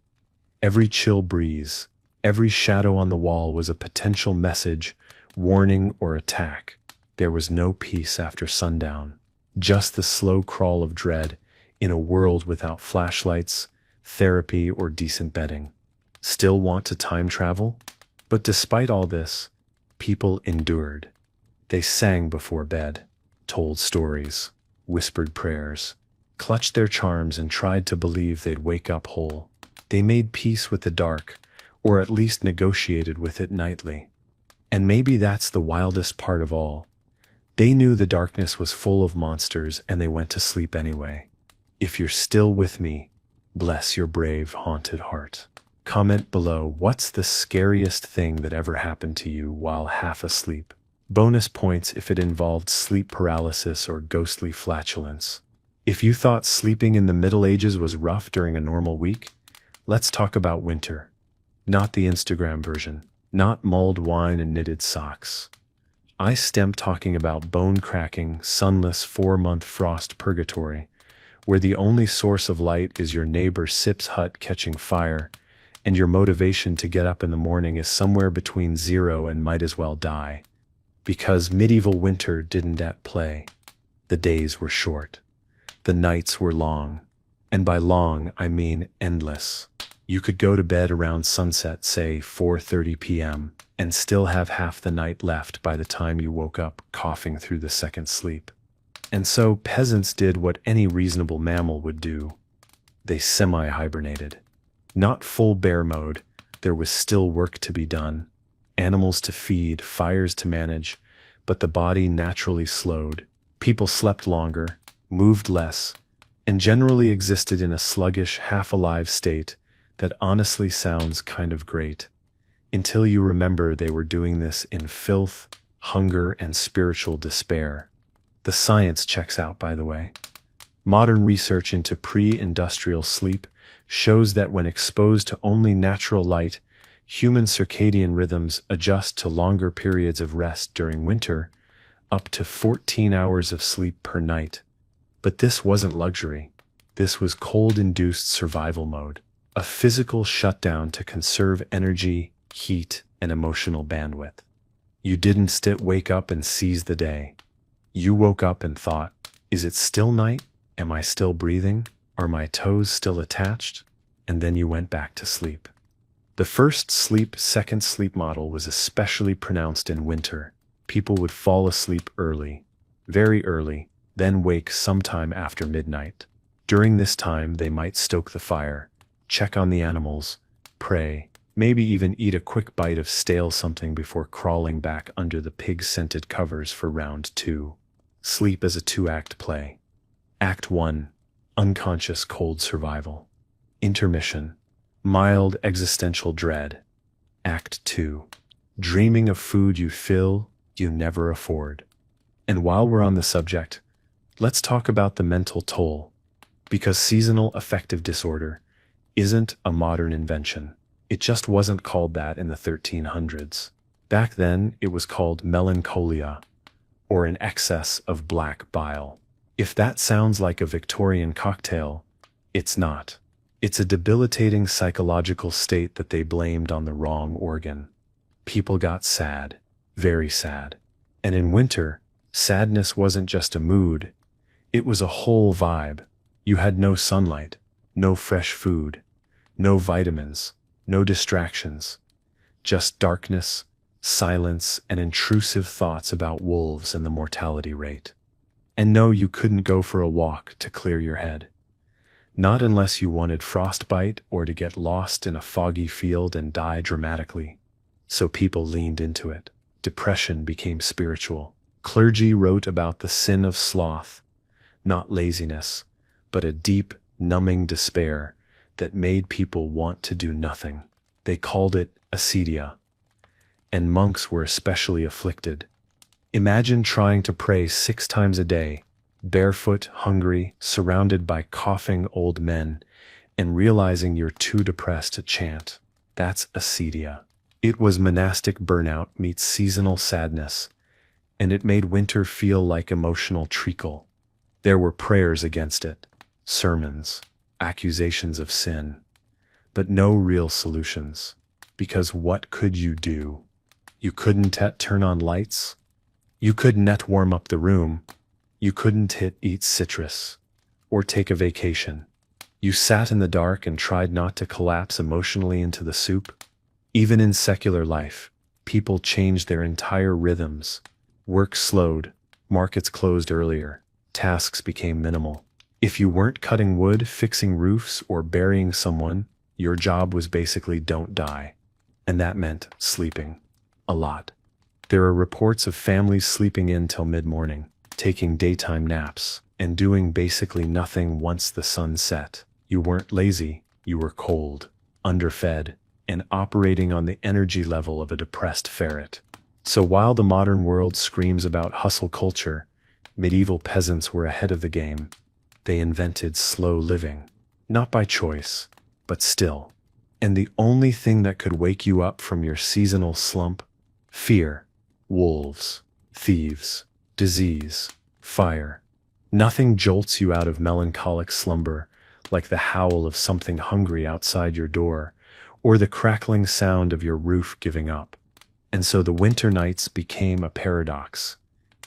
every chill breeze, every shadow on the wall was a potential message, warning, or attack. There was no peace after sundown, just the slow crawl of dread in a world without flashlights, therapy, or decent bedding. Still want to time travel? But despite all this, people endured. They sang before bed, told stories, whispered prayers, clutched their charms and tried to believe they'd wake up whole. They made peace with the dark, or at least negotiated with it nightly. And maybe that's the wildest part of all. They knew the darkness was full of monsters and they went to sleep anyway. If you're still with me, bless your brave, haunted heart. Comment below, what's the scariest thing that ever happened to you while half asleep? Bonus points if it involved sleep paralysis or ghostly flatulence. If you thought sleeping in the Middle Ages was rough during a normal week, let's talk about winter. Not the Instagram version. Not mulled wine and knitted socks. I stem talking about bone-cracking, sunless 4-month frost purgatory, where the only source of light is your neighbor's Sip's hut catching fire, and your motivation to get up in the morning is somewhere between 0 and might as well die. Because medieval winter didn't at play. The days were short. The nights were long. And by long, I mean endless. You could go to bed around sunset, say 4:30 p.m., and still have half the night left by the time you woke up coughing through the second sleep. And so peasants did what any reasonable mammal would do. They semi-hibernated. Not full bear mode, there was still work to be done. Animals to feed, fires to manage, but the body naturally slowed. People slept longer, moved less, and generally existed in a sluggish, half-alive state that honestly sounds kind of great. Until you remember they were doing this in filth, hunger, and spiritual despair. The science checks out, by the way. Modern research into pre-industrial sleep shows that when exposed to only natural light, human circadian rhythms adjust to longer periods of rest during winter, up to 14 hours of sleep per night. But this wasn't luxury. This was cold-induced survival mode, a physical shutdown to conserve energy, heat, and emotional bandwidth. You didn't wake up and seize the day. You woke up and thought, is it still night? Am I still breathing? Are my toes still attached? And then you went back to sleep. The first second sleep model was especially pronounced in winter. People would fall asleep early, very early, then wake sometime after midnight. During this time, they might stoke the fire, check on the animals, pray, maybe even eat a quick bite of stale something before crawling back under the pig-scented covers for round 2. Sleep as a 2-act play. Act 1. Unconscious cold survival. Intermission. Mild existential dread. Act 2. Dreaming of food you never afford. And while we're on the subject, let's talk about the mental toll. Because seasonal affective disorder isn't a modern invention. It just wasn't called that in the 1300s. Back then, it was called melancholia, or an excess of black bile. If that sounds like a Victorian cocktail, it's not. It's a debilitating psychological state that they blamed on the wrong organ. People got sad, very sad. And in winter, sadness wasn't just a mood, it was a whole vibe. You had no sunlight, no fresh food, no vitamins, no distractions, just darkness, silence, and intrusive thoughts about wolves and the mortality rate. And no, you couldn't go for a walk to clear your head. Not unless you wanted frostbite or to get lost in a foggy field and die dramatically. So people leaned into it. Depression became spiritual. Clergy wrote about the sin of sloth, not laziness, but a deep, numbing despair that made people want to do nothing. They called it acedia. And monks were especially afflicted. Imagine trying to pray 6 times a day, barefoot, hungry, surrounded by coughing old men, and realizing you're too depressed to chant. That's acedia. It was monastic burnout meets seasonal sadness, and it made winter feel like emotional treacle. There were prayers against it, sermons, accusations of sin, but no real solutions. Because what could you do? You couldn't turn on lights. You couldn't warm up the room. You couldn't eat citrus or take a vacation. You sat in the dark and tried not to collapse emotionally into the soup. Even in secular life, people changed their entire rhythms. Work slowed, markets closed earlier, tasks became minimal. If you weren't cutting wood, fixing roofs, or burying someone, your job was basically don't die. And that meant sleeping. A lot. There are reports of families sleeping in till mid-morning, taking daytime naps, and doing basically nothing once the sun set. You weren't lazy, you were cold, underfed, and operating on the energy level of a depressed ferret. So while the modern world screams about hustle culture, medieval peasants were ahead of the game. They invented slow living, not by choice, but still. And the only thing that could wake you up from your seasonal slump? Fear, wolves, thieves, disease, fire. Nothing jolts you out of melancholic slumber like the howl of something hungry outside your door, or the crackling sound of your roof giving up. And so the winter nights became a paradox.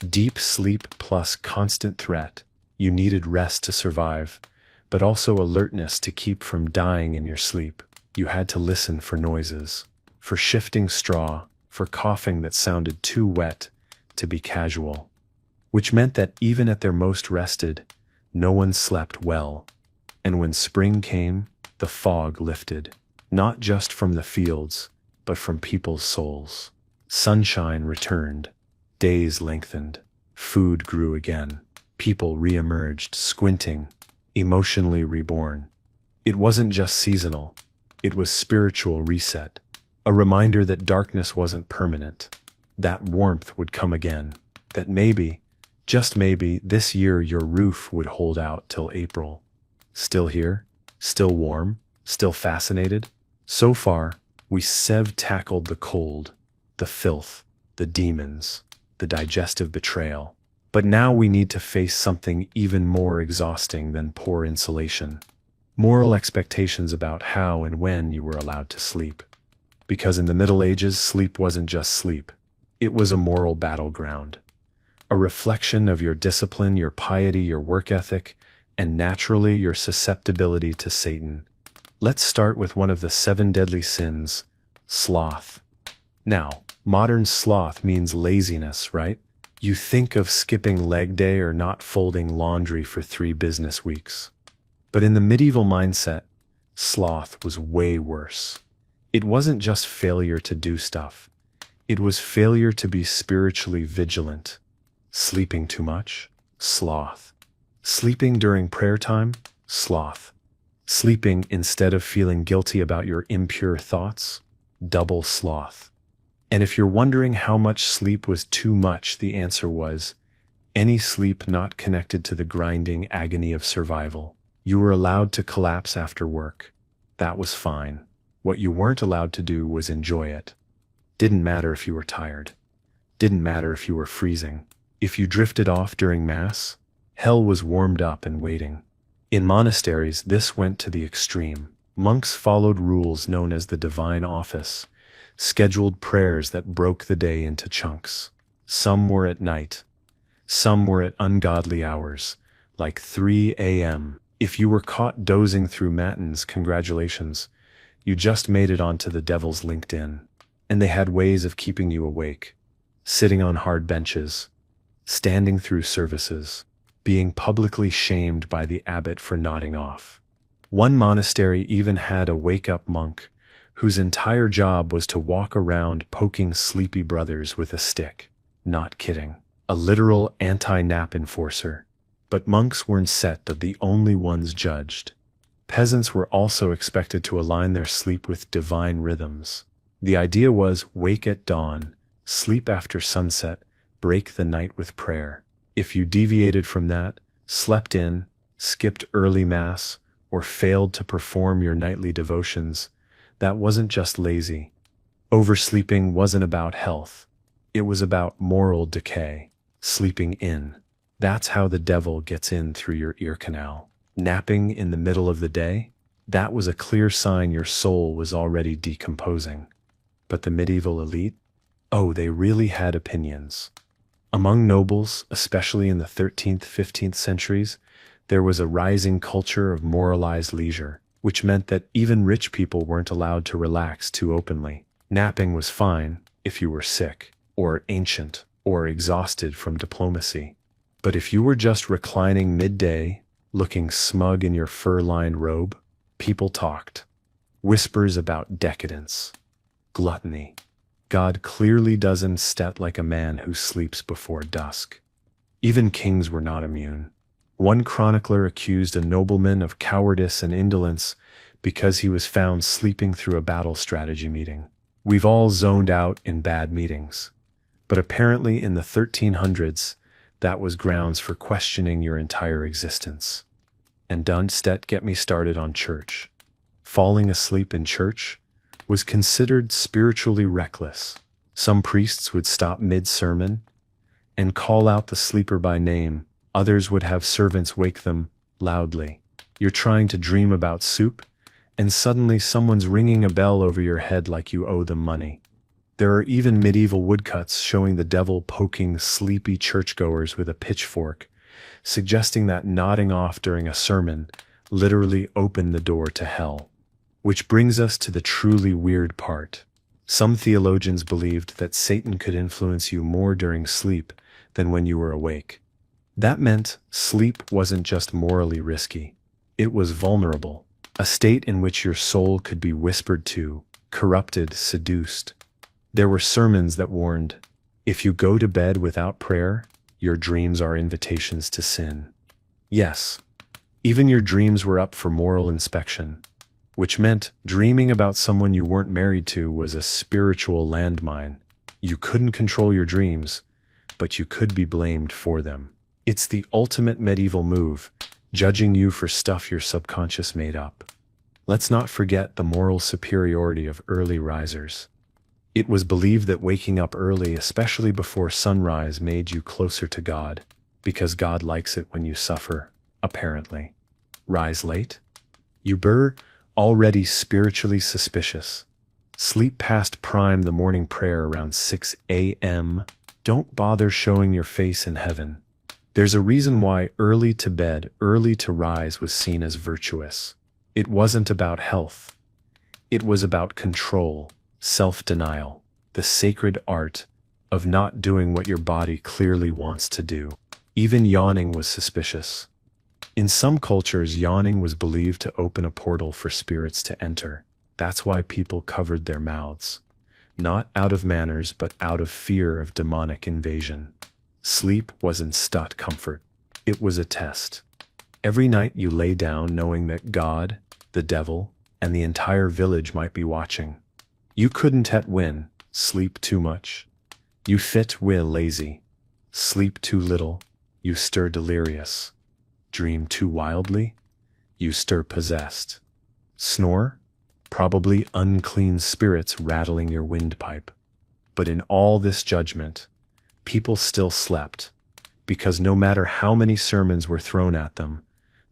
Deep sleep plus constant threat. You needed rest to survive, but also alertness to keep from dying in your sleep. You had to listen for noises, for shifting straw, for coughing that sounded too wet to be casual. Which meant that even at their most rested, no one slept well. And when spring came, the fog lifted, not just from the fields, but from people's souls. Sunshine returned, days lengthened, food grew again. People re-emerged, squinting, emotionally reborn. It wasn't just seasonal, it was spiritual reset, a reminder that darkness wasn't permanent, that warmth would come again, that maybe, just maybe, this year your roof would hold out till April. Still here? Still warm? Still fascinated? So far, we've tackled the cold, the filth, the demons, the digestive betrayal. But now we need to face something even more exhausting than poor insulation. Moral expectations about how and when you were allowed to sleep. Because in the Middle Ages, sleep wasn't just sleep. It was a moral battleground. A reflection of your discipline, your piety, your work ethic, and naturally your susceptibility to Satan. Let's start with one of the 7 deadly sins, sloth. Now, modern sloth means laziness, right? You think of skipping leg day or not folding laundry for 3 business weeks. But in the medieval mindset, sloth was way worse. It wasn't just failure to do stuff. It was failure to be spiritually vigilant. Sleeping too much? Sloth. Sleeping during prayer time? Sloth. Sleeping instead of feeling guilty about your impure thoughts? Double sloth. And if you're wondering how much sleep was too much, the answer was, any sleep not connected to the grinding agony of survival. You were allowed to collapse after work. That was fine. What you weren't allowed to do was enjoy it. Didn't matter if you were tired. Didn't matter if you were freezing. If you drifted off during Mass, hell was warmed up and waiting. In monasteries, this went to the extreme. Monks followed rules known as the divine office, scheduled prayers that broke the day into chunks. Some were at night. Some were at ungodly hours, like 3 a.m. If you were caught dozing through matins, congratulations. You just made it onto the devil's LinkedIn. And they had ways of keeping you awake. Sitting on hard benches, standing through services, being publicly shamed by the abbot for nodding off. One monastery even had a wake-up monk whose entire job was to walk around poking sleepy brothers with a stick. Not kidding. A literal anti-nap enforcer. But monks weren't set of the only ones judged. Peasants were also expected to align their sleep with divine rhythms. The idea was wake at dawn, sleep after sunset, break the night with prayer. If you deviated from that, slept in, skipped early Mass, or failed to perform your nightly devotions, that wasn't just lazy. Oversleeping wasn't about health. It was about moral decay. Sleeping in. That's how the devil gets in through your ear canal. Napping in the middle of the day? That was a clear sign your soul was already decomposing. But the medieval elite? Oh, they really had opinions. Among nobles, especially in the 13th, 15th centuries, there was a rising culture of moralized leisure, which meant that even rich people weren't allowed to relax too openly. Napping was fine if you were sick, or ancient, or exhausted from diplomacy. But if you were just reclining midday, looking smug in your fur-lined robe, people talked. Whispers about decadence, gluttony. God clearly doesn't stat like a man who sleeps before dusk. Even kings were not immune. One chronicler accused a nobleman of cowardice and indolence because he was found sleeping through a battle strategy meeting. We've all zoned out in bad meetings. But apparently in the 1300s, that was grounds for questioning your entire existence. And don't get me started on church. Falling asleep in church was considered spiritually reckless. Some priests would stop mid-sermon and call out the sleeper by name. Others would have servants wake them loudly. You're trying to dream about soup, and suddenly someone's ringing a bell over your head like you owe them money. There are even medieval woodcuts showing the devil poking sleepy churchgoers with a pitchfork, suggesting that nodding off during a sermon literally opened the door to hell. Which brings us to the truly weird part. Some theologians believed that Satan could influence you more during sleep than when you were awake. That meant sleep wasn't just morally risky. It was vulnerable, a state in which your soul could be whispered to, corrupted, seduced. There were sermons that warned, if you go to bed without prayer, your dreams are invitations to sin. Yes, even your dreams were up for moral inspection, which meant dreaming about someone you weren't married to was a spiritual landmine. You couldn't control your dreams, but you could be blamed for them. It's the ultimate medieval move, judging you for stuff your subconscious made up. Let's not forget the moral superiority of early risers. It was believed that waking up early, especially before sunrise, made you closer to God, because God likes it when you suffer, apparently. Rise late? You were already spiritually suspicious. Sleep past prime the morning prayer around 6 a.m. Don't bother showing your face in heaven. There's a reason why early to bed, early to rise was seen as virtuous. It wasn't about health. It was about control, self-denial, the sacred art of not doing what your body clearly wants to do. Even yawning was suspicious. In some cultures, yawning was believed to open a portal for spirits to enter. That's why people covered their mouths. Not out of manners, but out of fear of demonic invasion. Sleep wasn't stot comfort. It was a test. Every night you lay down knowing that God, the devil, and the entire village might be watching. You couldn't win, sleep too much. You fit will lazy. Sleep too little, you stir delirious. Dream too wildly, you stir possessed. Snore? Probably unclean spirits rattling your windpipe. But in all this judgment, people still slept, because no matter how many sermons were thrown at them,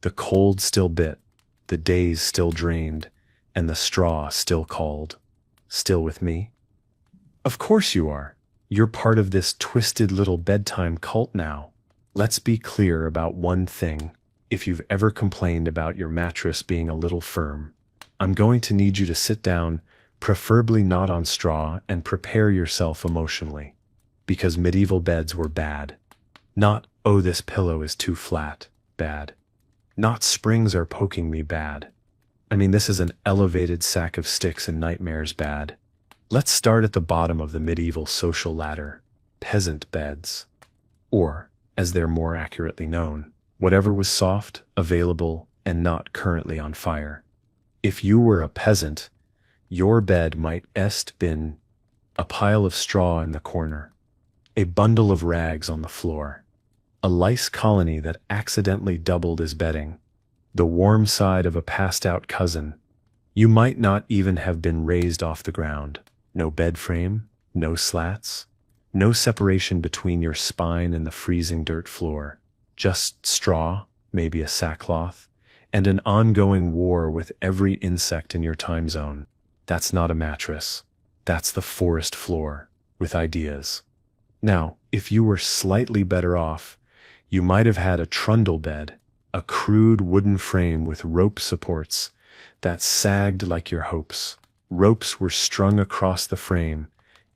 the cold still bit, the days still drained, and the straw still called. Still with me? Of course you are. You're part of this twisted little bedtime cult now. Let's be clear about one thing. If you've ever complained about your mattress being a little firm, I'm going to need you to sit down, preferably not on straw, and prepare yourself emotionally. Because medieval beds were bad. Not, oh, this pillow is too flat, bad. Not springs are poking me, bad. I mean, this is an elevated sack of sticks and nightmares, bad. Let's start at the bottom of the medieval social ladder, peasant beds. Or, as they're more accurately known, whatever was soft, available, and not currently on fire. If you were a peasant, your bed might been a pile of straw in the corner, a bundle of rags on the floor, a lice colony that accidentally doubled as bedding, the warm side of a passed-out cousin. You might not even have been raised off the ground. No bed frame, no slats, no separation between your spine and the freezing dirt floor. Just straw, maybe a sackcloth, and an ongoing war with every insect in your time zone. That's not a mattress. That's the forest floor, with ideas. Now, if you were slightly better off, you might have had a trundle bed, a crude wooden frame with rope supports that sagged like your hopes. Ropes were strung across the frame,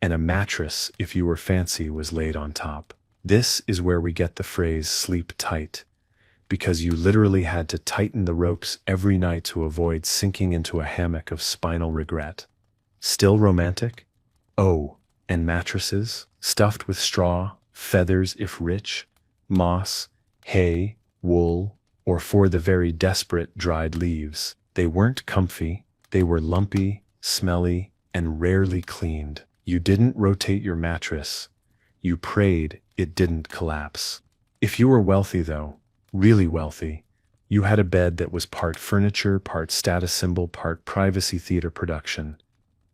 and a mattress, if you were fancy, was laid on top. This is where we get the phrase sleep tight, because you literally had to tighten the ropes every night to avoid sinking into a hammock of spinal regret. Still romantic? Oh, and mattresses, stuffed with straw, feathers if rich, moss, hay, wool, or for the very desperate, dried leaves. They weren't comfy, they were lumpy, smelly, and rarely cleaned. You didn't rotate your mattress. You prayed it didn't collapse. If you were wealthy though, really wealthy, you had a bed that was part furniture, part status symbol, part privacy theater production.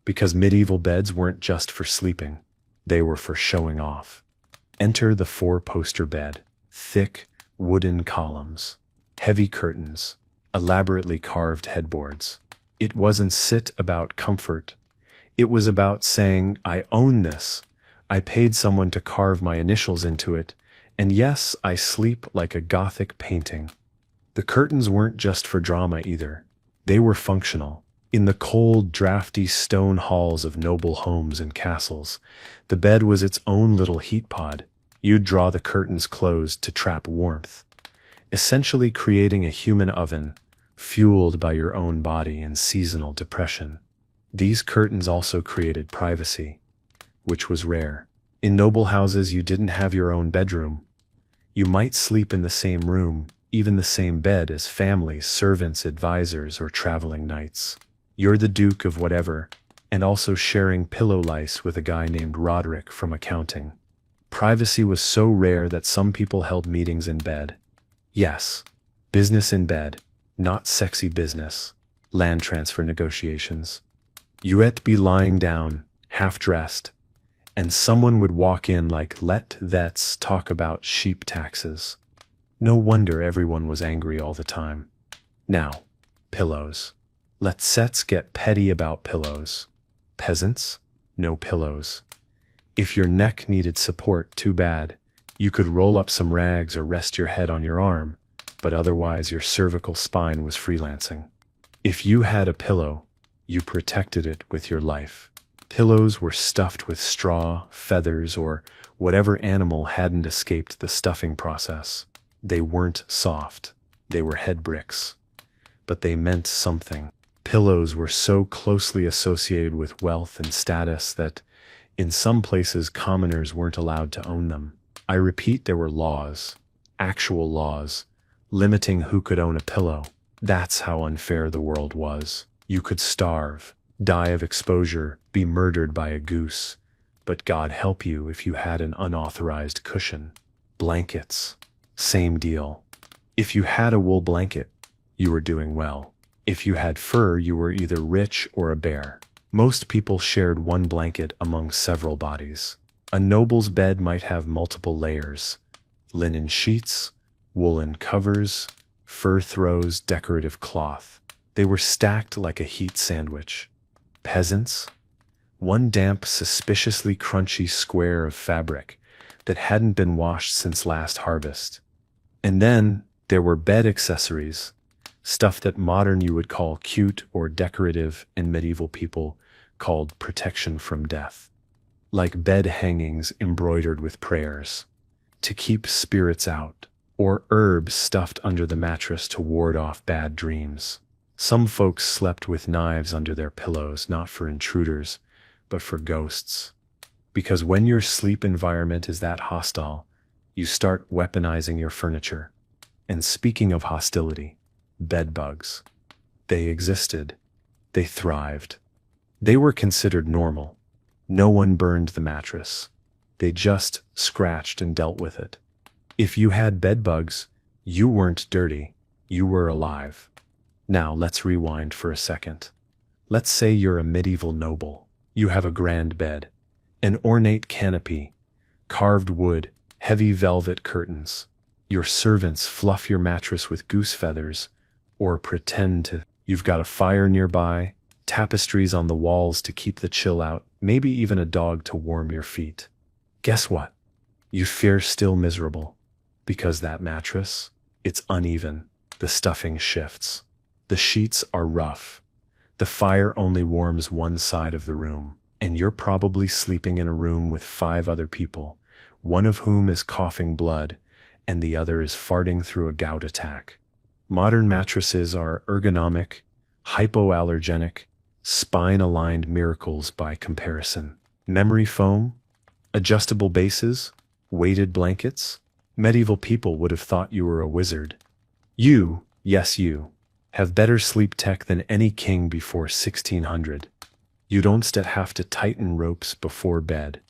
Because medieval beds weren't just for sleeping, they were for showing off. Enter the four-poster bed. Thick, wooden columns, heavy curtains, elaborately carved headboards. It wasn't about comfort. It was about saying, I own this. I paid someone to carve my initials into it, and yes, I sleep like a Gothic painting. The curtains weren't just for drama either. They were functional. In the cold, drafty stone halls of noble homes and castles, the bed was its own little heat pod. You'd draw the curtains closed to trap warmth, essentially creating a human oven, fueled by your own body and seasonal depression. These curtains also created privacy, which was rare. In noble houses, you didn't have your own bedroom. You might sleep in the same room, even the same bed as families, servants, advisors, or traveling knights. You're the duke of whatever, and also sharing pillow lice with a guy named Roderick from accounting. Privacy was so rare that some people held meetings in bed. Yes, business in bed, not sexy business. Land transfer negotiations. You'd be lying down, half-dressed, and someone would walk in like, "Let vets talk about sheep taxes." No wonder everyone was angry all the time. Now, pillows. Let's get petty about pillows. Peasants? No pillows. If your neck needed support, too bad. You could roll up some rags or rest your head on your arm, but otherwise your cervical spine was freelancing. If you had a pillow, you protected it with your life. Pillows were stuffed with straw, feathers, or whatever animal hadn't escaped the stuffing process. They weren't soft. They were head bricks. But they meant something. Pillows were so closely associated with wealth and status that, in some places, commoners weren't allowed to own them. I repeat, there were laws, actual laws, limiting who could own a pillow. That's how unfair the world was. You could starve, die of exposure, be murdered by a goose, but God help you if you had an unauthorized cushion. Blankets. Same deal. If you had a wool blanket, you were doing well. If you had fur, you were either rich or a bear. Most people shared one blanket among several bodies. A noble's bed might have multiple layers: linen sheets, woolen covers, fur throws, decorative cloth. They were stacked like a heat sandwich. Peasants? One damp, suspiciously crunchy square of fabric that hadn't been washed since last harvest. And then there were bed accessories, stuff that modern you would call cute or decorative and medieval people called protection from death. Like bed hangings embroidered with prayers to keep spirits out, or herbs stuffed under the mattress to ward off bad dreams. Some folks slept with knives under their pillows, not for intruders, but for ghosts. Because when your sleep environment is that hostile, you start weaponizing your furniture. And speaking of hostility, bed bugs. They existed. They thrived. They were considered normal. No one burned the mattress. They just scratched and dealt with it. If you had bed bugs, you weren't dirty. You were alive. Now let's rewind for a second. Let's say you're a medieval noble. You have a grand bed, an ornate canopy, carved wood, heavy velvet curtains. Your servants fluff your mattress with goose feathers, or pretend to. You've got a fire nearby, tapestries on the walls to keep the chill out, maybe even a dog to warm your feet. Guess what? You fear still miserable. Because that mattress, it's uneven. The stuffing shifts. The sheets are rough. The fire only warms one side of the room, and you're probably sleeping in a room with 5 other people, one of whom is coughing blood, and the other is farting through a gout attack. Modern mattresses are ergonomic, hypoallergenic, spine-aligned miracles by comparison. Memory foam, adjustable bases, weighted blankets. Medieval people would have thought you were a wizard. You, yes you, have better sleep tech than any king before 1600. You don't have to tighten ropes before bed.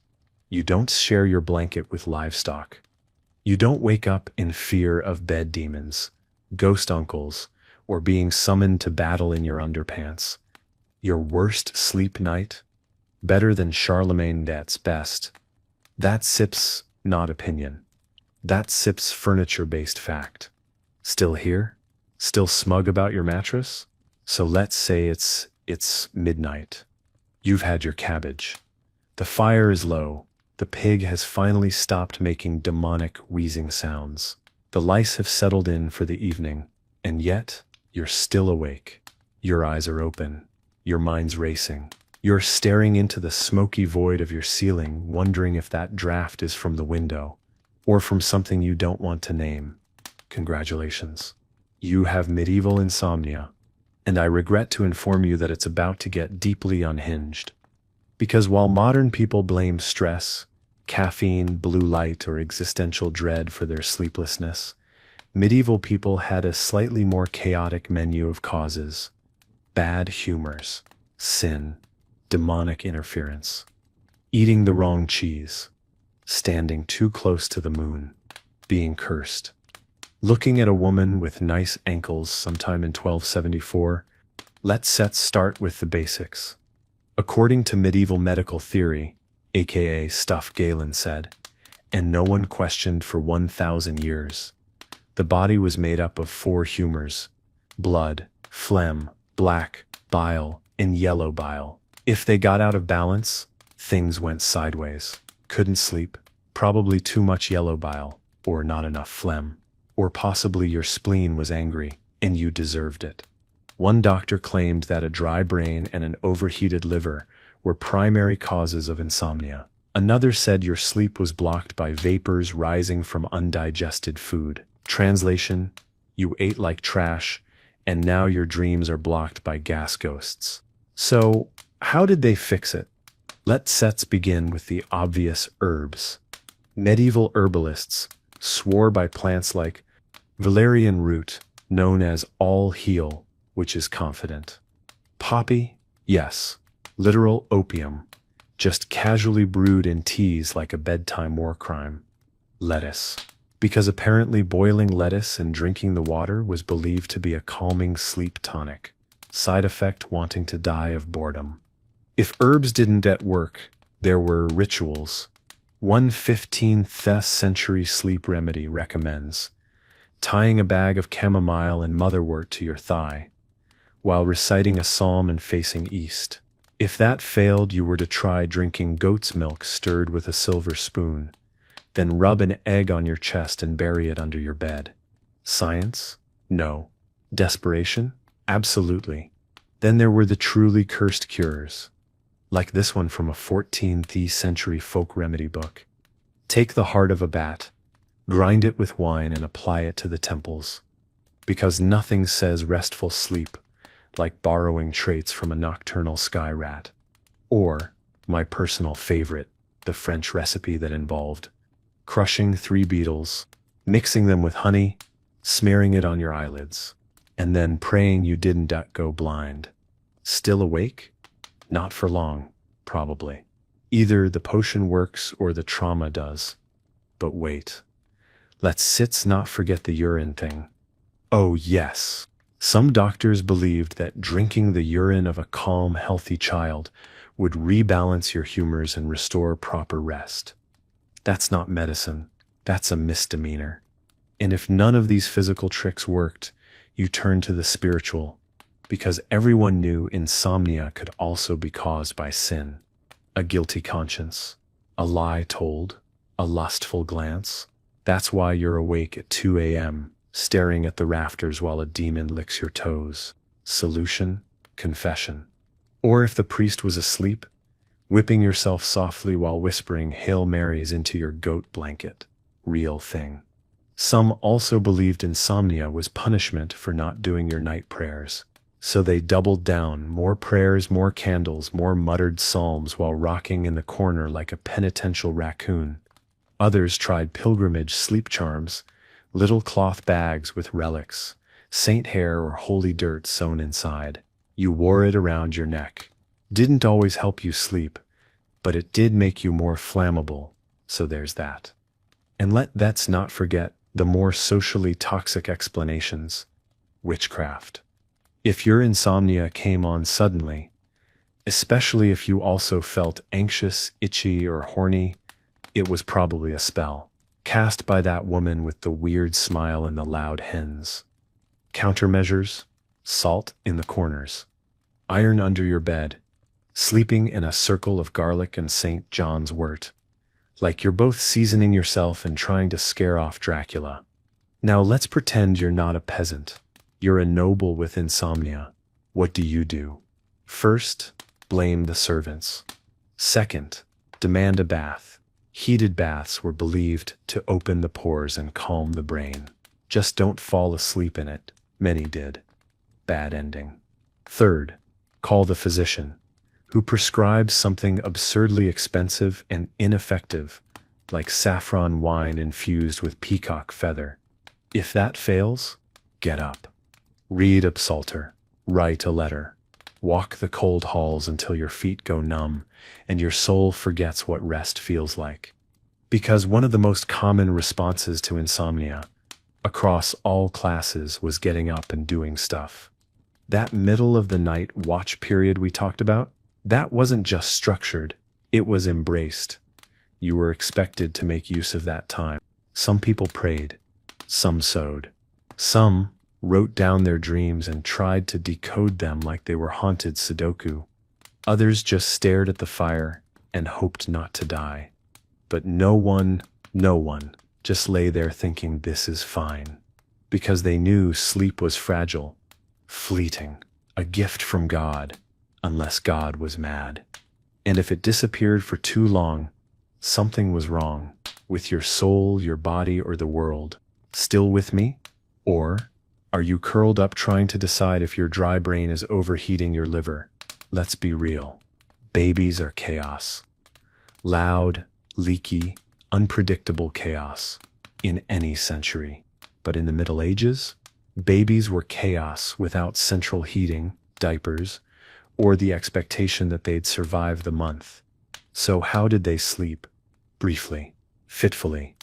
You don't share your blanket with livestock. You don't wake up in fear of bed demons, ghost uncles, or being summoned to battle in your underpants. Your worst sleep night? Better than Charlemagne that's best. That SIP's not opinion. That SIP's furniture-based fact. Still here? Still smug about your mattress? So let's say it's midnight. You've had your cabbage. The fire is low. The pig has finally stopped making demonic wheezing sounds. The lice have settled in for the evening, and yet you're still awake. Your eyes are open. Your mind's racing. You're staring into the smoky void of your ceiling, wondering if that draft is from the window, or from something you don't want to name. Congratulations. You have medieval insomnia, and I regret to inform you that it's about to get deeply unhinged. Because while modern people blame stress, caffeine, blue light, or existential dread for their sleeplessness, medieval people had a slightly more chaotic menu of causes: bad humors, sin, demonic interference. Eating the wrong cheese. Standing too close to the moon. Being cursed. Looking at a woman with nice ankles sometime in 1274. Let's start with the basics. According to medieval medical theory, aka stuff Galen said, and no one questioned for 1,000 years, the body was made up of 4 humors: blood, phlegm, black bile, and yellow bile. If they got out of balance, things went sideways. Couldn't sleep, probably too much yellow bile, or not enough phlegm, or possibly your spleen was angry, and you deserved it. One doctor claimed that a dry brain and an overheated liver were primary causes of insomnia. Another said your sleep was blocked by vapors rising from undigested food. Translation: you ate like trash, and now your dreams are blocked by gas ghosts. So, how did they fix it? Let's begin with the obvious herbs. Medieval herbalists swore by plants like valerian root, known as all heal, which is confident. Poppy, yes, literal opium, just casually brewed in teas like a bedtime war crime. Lettuce, because apparently boiling lettuce and drinking the water was believed to be a calming sleep tonic. Side effect: wanting to die of boredom. If herbs didn't work, there were rituals. One 15th century sleep remedy recommends tying a bag of chamomile and motherwort to your thigh, while reciting a psalm and facing east. If that failed, you were to try drinking goat's milk stirred with a silver spoon, then rub an egg on your chest and bury it under your bed. Science? No. Desperation? Absolutely. Then there were the truly cursed cures, like this one from a 14th century folk remedy book. Take the heart of a bat, grind it with wine and apply it to the temples, because nothing says restful sleep like borrowing traits from a nocturnal sky rat. Or, my personal favorite, the French recipe that involved crushing 3 beetles, mixing them with honey, smearing it on your eyelids, and then praying you didn't go blind. Still awake? Not for long, probably. Either the potion works or the trauma does. But wait. Let's not forget the urine thing. Oh yes. Some doctors believed that drinking the urine of a calm, healthy child would rebalance your humors and restore proper rest. That's not medicine. That's a misdemeanor. And if none of these physical tricks worked, you turned to the spiritual, because everyone knew insomnia could also be caused by sin. A guilty conscience, a lie told, a lustful glance. That's why you're awake at 2 a.m., staring at the rafters while a demon licks your toes. Solution: confession. Or if the priest was asleep, whipping yourself softly while whispering Hail Marys into your goat blanket. Real thing. Some also believed insomnia was punishment for not doing your night prayers. So they doubled down: more prayers, more candles, more muttered psalms while rocking in the corner like a penitential raccoon. Others tried pilgrimage sleep charms, little cloth bags with relics, saint hair or holy dirt sewn inside. You wore it around your neck. Didn't always help you sleep, but it did make you more flammable, so there's that. And let's not forget the more socially toxic explanations. Witchcraft. If your insomnia came on suddenly, especially if you also felt anxious, itchy, or horny, it was probably a spell cast by that woman with the weird smile and the loud hens. Countermeasures: salt in the corners, iron under your bed, sleeping in a circle of garlic and St. John's wort, like you're both seasoning yourself and trying to scare off Dracula. Now let's pretend you're not a peasant. You're a noble with insomnia. What do? First, blame the servants. Second, demand a bath. Heated baths were believed to open the pores and calm the brain. Just don't fall asleep in it. Many did. Bad ending. Third, call the physician, who prescribes something absurdly expensive and ineffective, like saffron wine infused with peacock feather. If that fails, get up. Read a psalter. Write a letter. Walk the cold halls until your feet go numb and your soul forgets what rest feels like. Because one of the most common responses to insomnia, across all classes, was getting up and doing stuff. That middle of the night watch period we talked about, that wasn't just structured, it was embraced. You were expected to make use of that time. Some people prayed, some sewed, some wrote down their dreams and tried to decode them like they were haunted Sudoku. Others just stared at the fire and hoped not to die. But no one just lay there thinking this is fine. Because they knew sleep was fragile, fleeting, a gift from God, unless God was mad. And if it disappeared for too long, something was wrong with your soul, your body, or the world. Still with me? Or are you curled up trying to decide if your dry brain is overheating your liver? Let's be real. Babies are chaos. Loud, leaky, unpredictable chaos in any century. But in the Middle Ages, babies were chaos without central heating, diapers, or the expectation that they'd survive the month. So how did they sleep? Briefly, fitfully,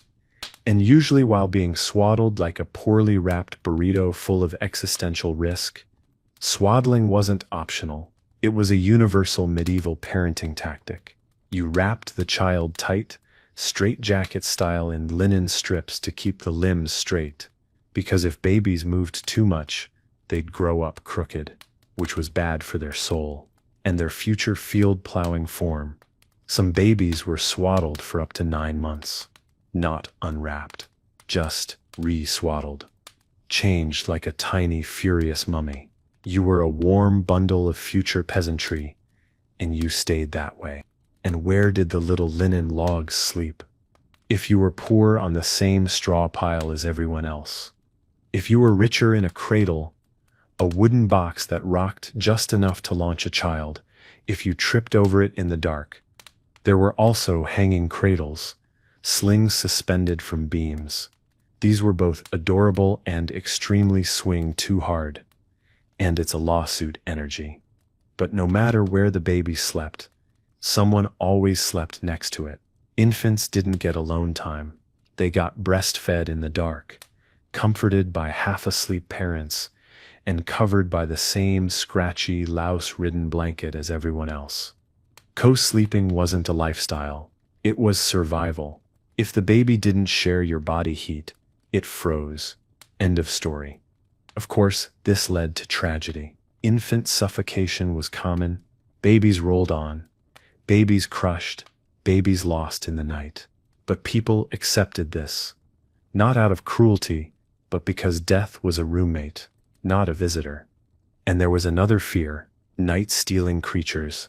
and usually while being swaddled like a poorly wrapped burrito full of existential risk. Swaddling wasn't optional. It was a universal medieval parenting tactic. You wrapped the child tight, straitjacket style, in linen strips to keep the limbs straight, because if babies moved too much, they'd grow up crooked, which was bad for their soul and their future field plowing form. Some babies were swaddled for up to 9 months. Not unwrapped, just re-swaddled, changed like a tiny, furious mummy. You were a warm bundle of future peasantry, and you stayed that way. And where did the little linen logs sleep? If you were poor, on the same straw pile as everyone else. If you were richer, in a cradle, a wooden box that rocked just enough to launch a child. If you tripped over it in the dark. There were also hanging cradles, slings suspended from beams. These were both adorable and extremely swing too hard. And it's a lawsuit energy. But no matter where the baby slept, someone always slept next to it. Infants didn't get alone time. They got breastfed in the dark, comforted by half-asleep parents, and covered by the same scratchy, louse-ridden blanket as everyone else. Co-sleeping wasn't a lifestyle. It was survival. If the baby didn't share your body heat, it froze. End of story. Of course, this led to tragedy. Infant suffocation was common. Babies rolled on. Babies crushed. Babies lost in the night. But people accepted this. Not out of cruelty, but because death was a roommate, not a visitor. And there was another fear: night-stealing creatures.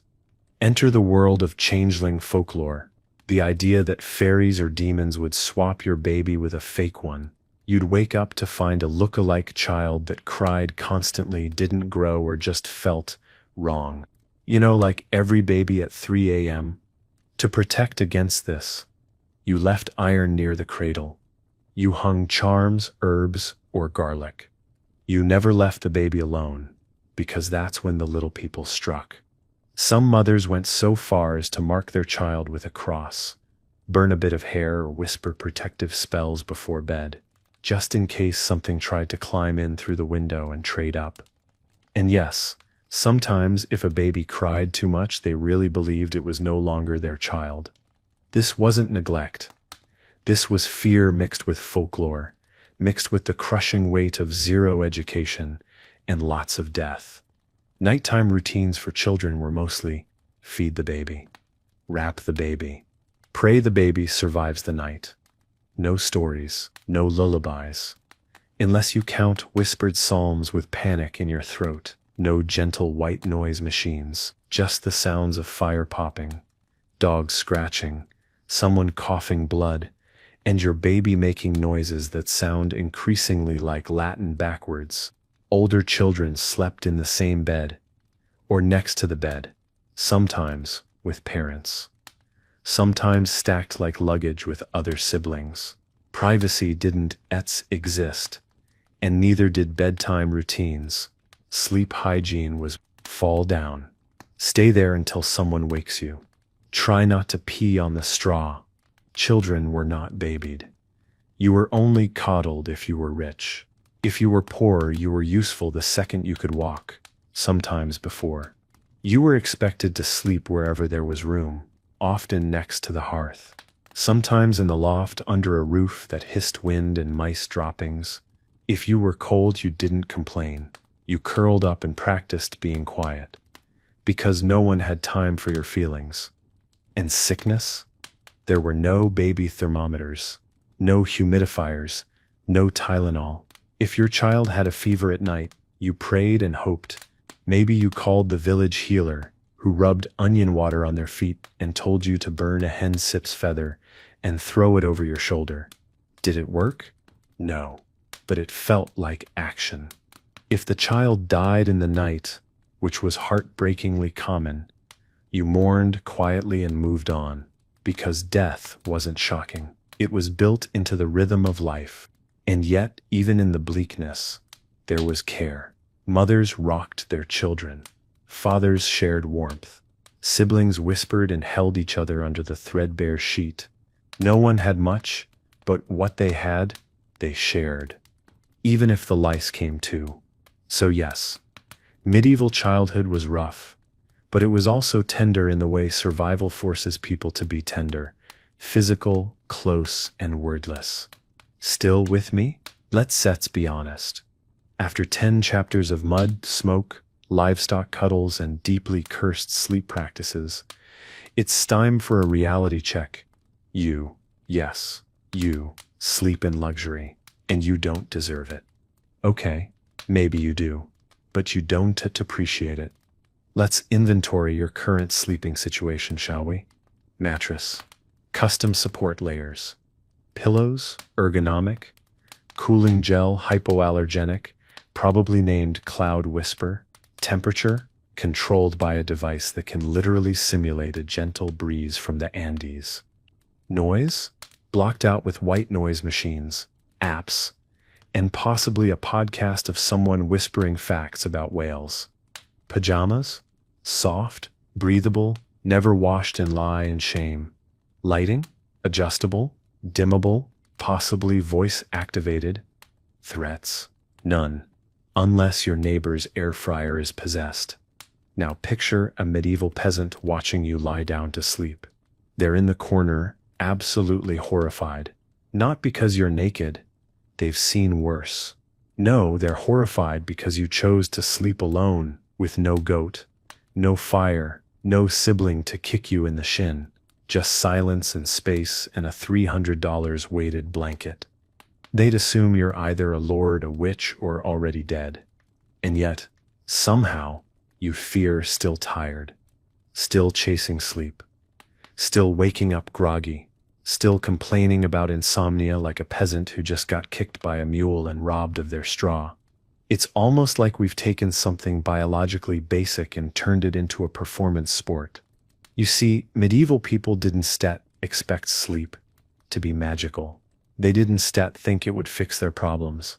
Enter the world of changeling folklore. The idea that fairies or demons would swap your baby with a fake one. You'd wake up to find a look-alike child that cried constantly, didn't grow, or just felt wrong. You know, like every baby at 3 a.m. To protect against this, you left iron near the cradle. You hung charms, herbs, or garlic. You never left the baby alone, because that's when the little people struck. Some mothers went so far as to mark their child with a cross, burn a bit of hair, or whisper protective spells before bed, just in case something tried to climb in through the window and trade up. And yes, sometimes if a baby cried too much, they really believed it was no longer their child. This wasn't neglect. This was fear mixed with folklore, mixed with the crushing weight of zero education and lots of death. Nighttime routines for children were mostly feed the baby, wrap the baby, pray the baby survives the night. No stories, no lullabies. Unless you count whispered psalms with panic in your throat. No gentle white noise machines, just the sounds of fire popping, dogs scratching, someone coughing blood, and your baby making noises that sound increasingly like Latin backwards. Older children slept in the same bed, or next to the bed, sometimes with parents, sometimes stacked like luggage with other siblings. Privacy didn't exist, and neither did bedtime routines. Sleep hygiene was fall down. Stay there until someone wakes you. Try not to pee on the straw. Children were not babied. You were only coddled if you were rich. If you were poor, you were useful the second you could walk, sometimes before. You were expected to sleep wherever there was room, often next to the hearth. Sometimes in the loft under a roof that hissed wind and mice droppings. If you were cold, you didn't complain. You curled up and practiced being quiet. Because no one had time for your feelings. And sickness? There were no baby thermometers, no humidifiers, no Tylenol. If your child had a fever at night, you prayed and hoped. Maybe you called the village healer, who rubbed onion water on their feet and told you to burn a hen sip's feather and throw it over your shoulder. Did it work? No, but it felt like action. If the child died in the night, which was heartbreakingly common, you mourned quietly and moved on, because death wasn't shocking. It was built into the rhythm of life. And yet, even in the bleakness, there was care. Mothers rocked their children. Fathers shared warmth. Siblings whispered and held each other under the threadbare sheet. No one had much, but what they had, they shared. Even if the lice came too. So yes, medieval childhood was rough, but it was also tender in the way survival forces people to be tender, physical, close, and wordless. Still with me? Let's be honest. After 10 chapters of mud, smoke, livestock cuddles, and deeply cursed sleep practices, it's time for a reality check. You, yes, you, sleep in luxury, and you don't deserve it. Okay, maybe you do, but you don't appreciate it. Let's inventory your current sleeping situation, shall we? Mattress, custom support layers, pillows, ergonomic, cooling gel, hypoallergenic, probably named Cloud Whisper, temperature, controlled by a device that can literally simulate a gentle breeze from the Andes. Noise, blocked out with white noise machines, apps, and possibly a podcast of someone whispering facts about whales. Pajamas, soft, breathable, never washed in lie and shame. Lighting, adjustable, dimmable, possibly voice-activated. Threats, none, unless your neighbor's air fryer is possessed. Now picture a medieval peasant watching you lie down to sleep. They're in the corner, absolutely horrified. Not because you're naked. They've seen worse. No, they're horrified because you chose to sleep alone, with no goat, no fire, no sibling to kick you in the shin. Just silence and space and a $300 weighted blanket. They'd assume you're either a lord, a witch, or already dead. And yet, somehow, you fear still tired, still chasing sleep, still waking up groggy, still complaining about insomnia like a peasant who just got kicked by a mule and robbed of their straw. It's almost like we've taken something biologically basic and turned it into a performance sport. You see, medieval people didn't expect sleep to be magical. They didn't think it would fix their problems.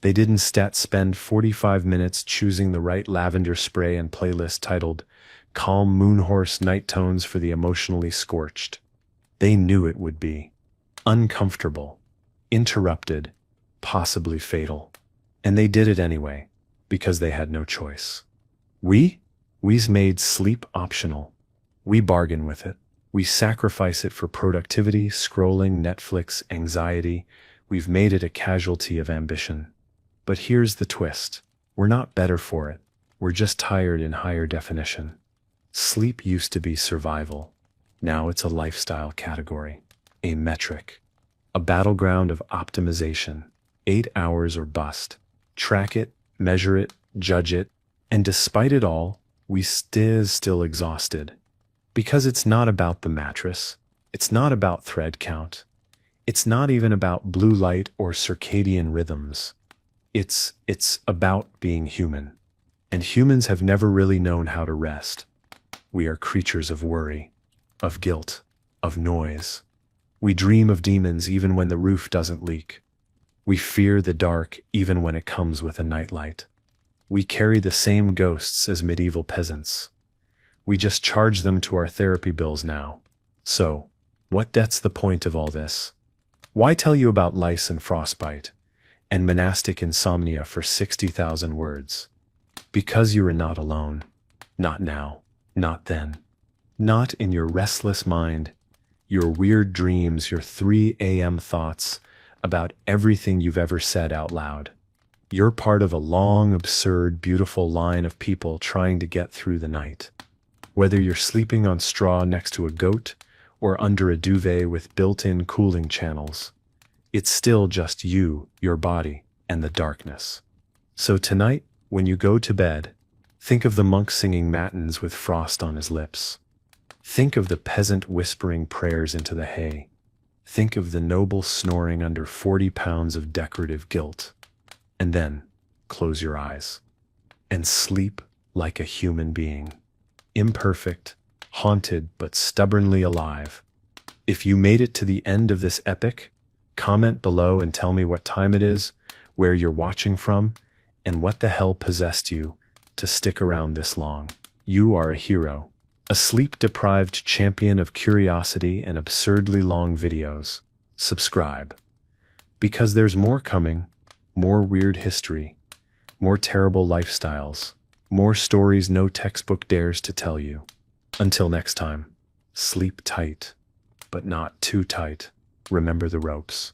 They didn't spend 45 minutes choosing the right lavender spray and playlist titled Calm Moonhorse Night Tones for the Emotionally Scorched. They knew it would be uncomfortable, interrupted, possibly fatal. And they did it anyway, because they had no choice. We's made sleep optional. We bargain with it. We sacrifice it for productivity, scrolling, Netflix, anxiety. We've made it a casualty of ambition. But here's the twist. We're not better for it. We're just tired in higher definition. Sleep used to be survival. Now it's a lifestyle category, a metric, a battleground of optimization. 8 hours or bust. Track it, measure it, judge it, and despite it all, we still exhausted. Because it's not about the mattress, it's not about thread count, it's not even about blue light or circadian rhythms. It's about being human. And humans have never really known how to rest. We are creatures of worry, of guilt, of noise. We dream of demons even when the roof doesn't leak. We fear the dark even when it comes with a nightlight. We carry the same ghosts as medieval peasants. We just charge them to our therapy bills now. So, that's the point of all this? Why tell you about lice and frostbite, and monastic insomnia for 60,000 words? Because you are not alone. Not now. Not then. Not in your restless mind, your weird dreams, your 3 a.m. thoughts about everything you've ever said out loud. You're part of a long, absurd, beautiful line of people trying to get through the night. Whether you're sleeping on straw next to a goat or under a duvet with built-in cooling channels, it's still just you, your body, and the darkness. So tonight, when you go to bed, think of the monk singing matins with frost on his lips. Think of the peasant whispering prayers into the hay. Think of the noble snoring under 40 pounds of decorative guilt. And then, close your eyes. And sleep like a human being. Imperfect, haunted, but stubbornly alive. If you made it to the end of this epic, comment below and tell me what time it is, where you're watching from, and what the hell possessed you to stick around this long. You are a hero. A sleep-deprived champion of curiosity and absurdly long videos. Subscribe. Because there's more coming, more weird history, more terrible lifestyles, more stories no textbook dares to tell you. Until next time, sleep tight, but not too tight. Remember the ropes.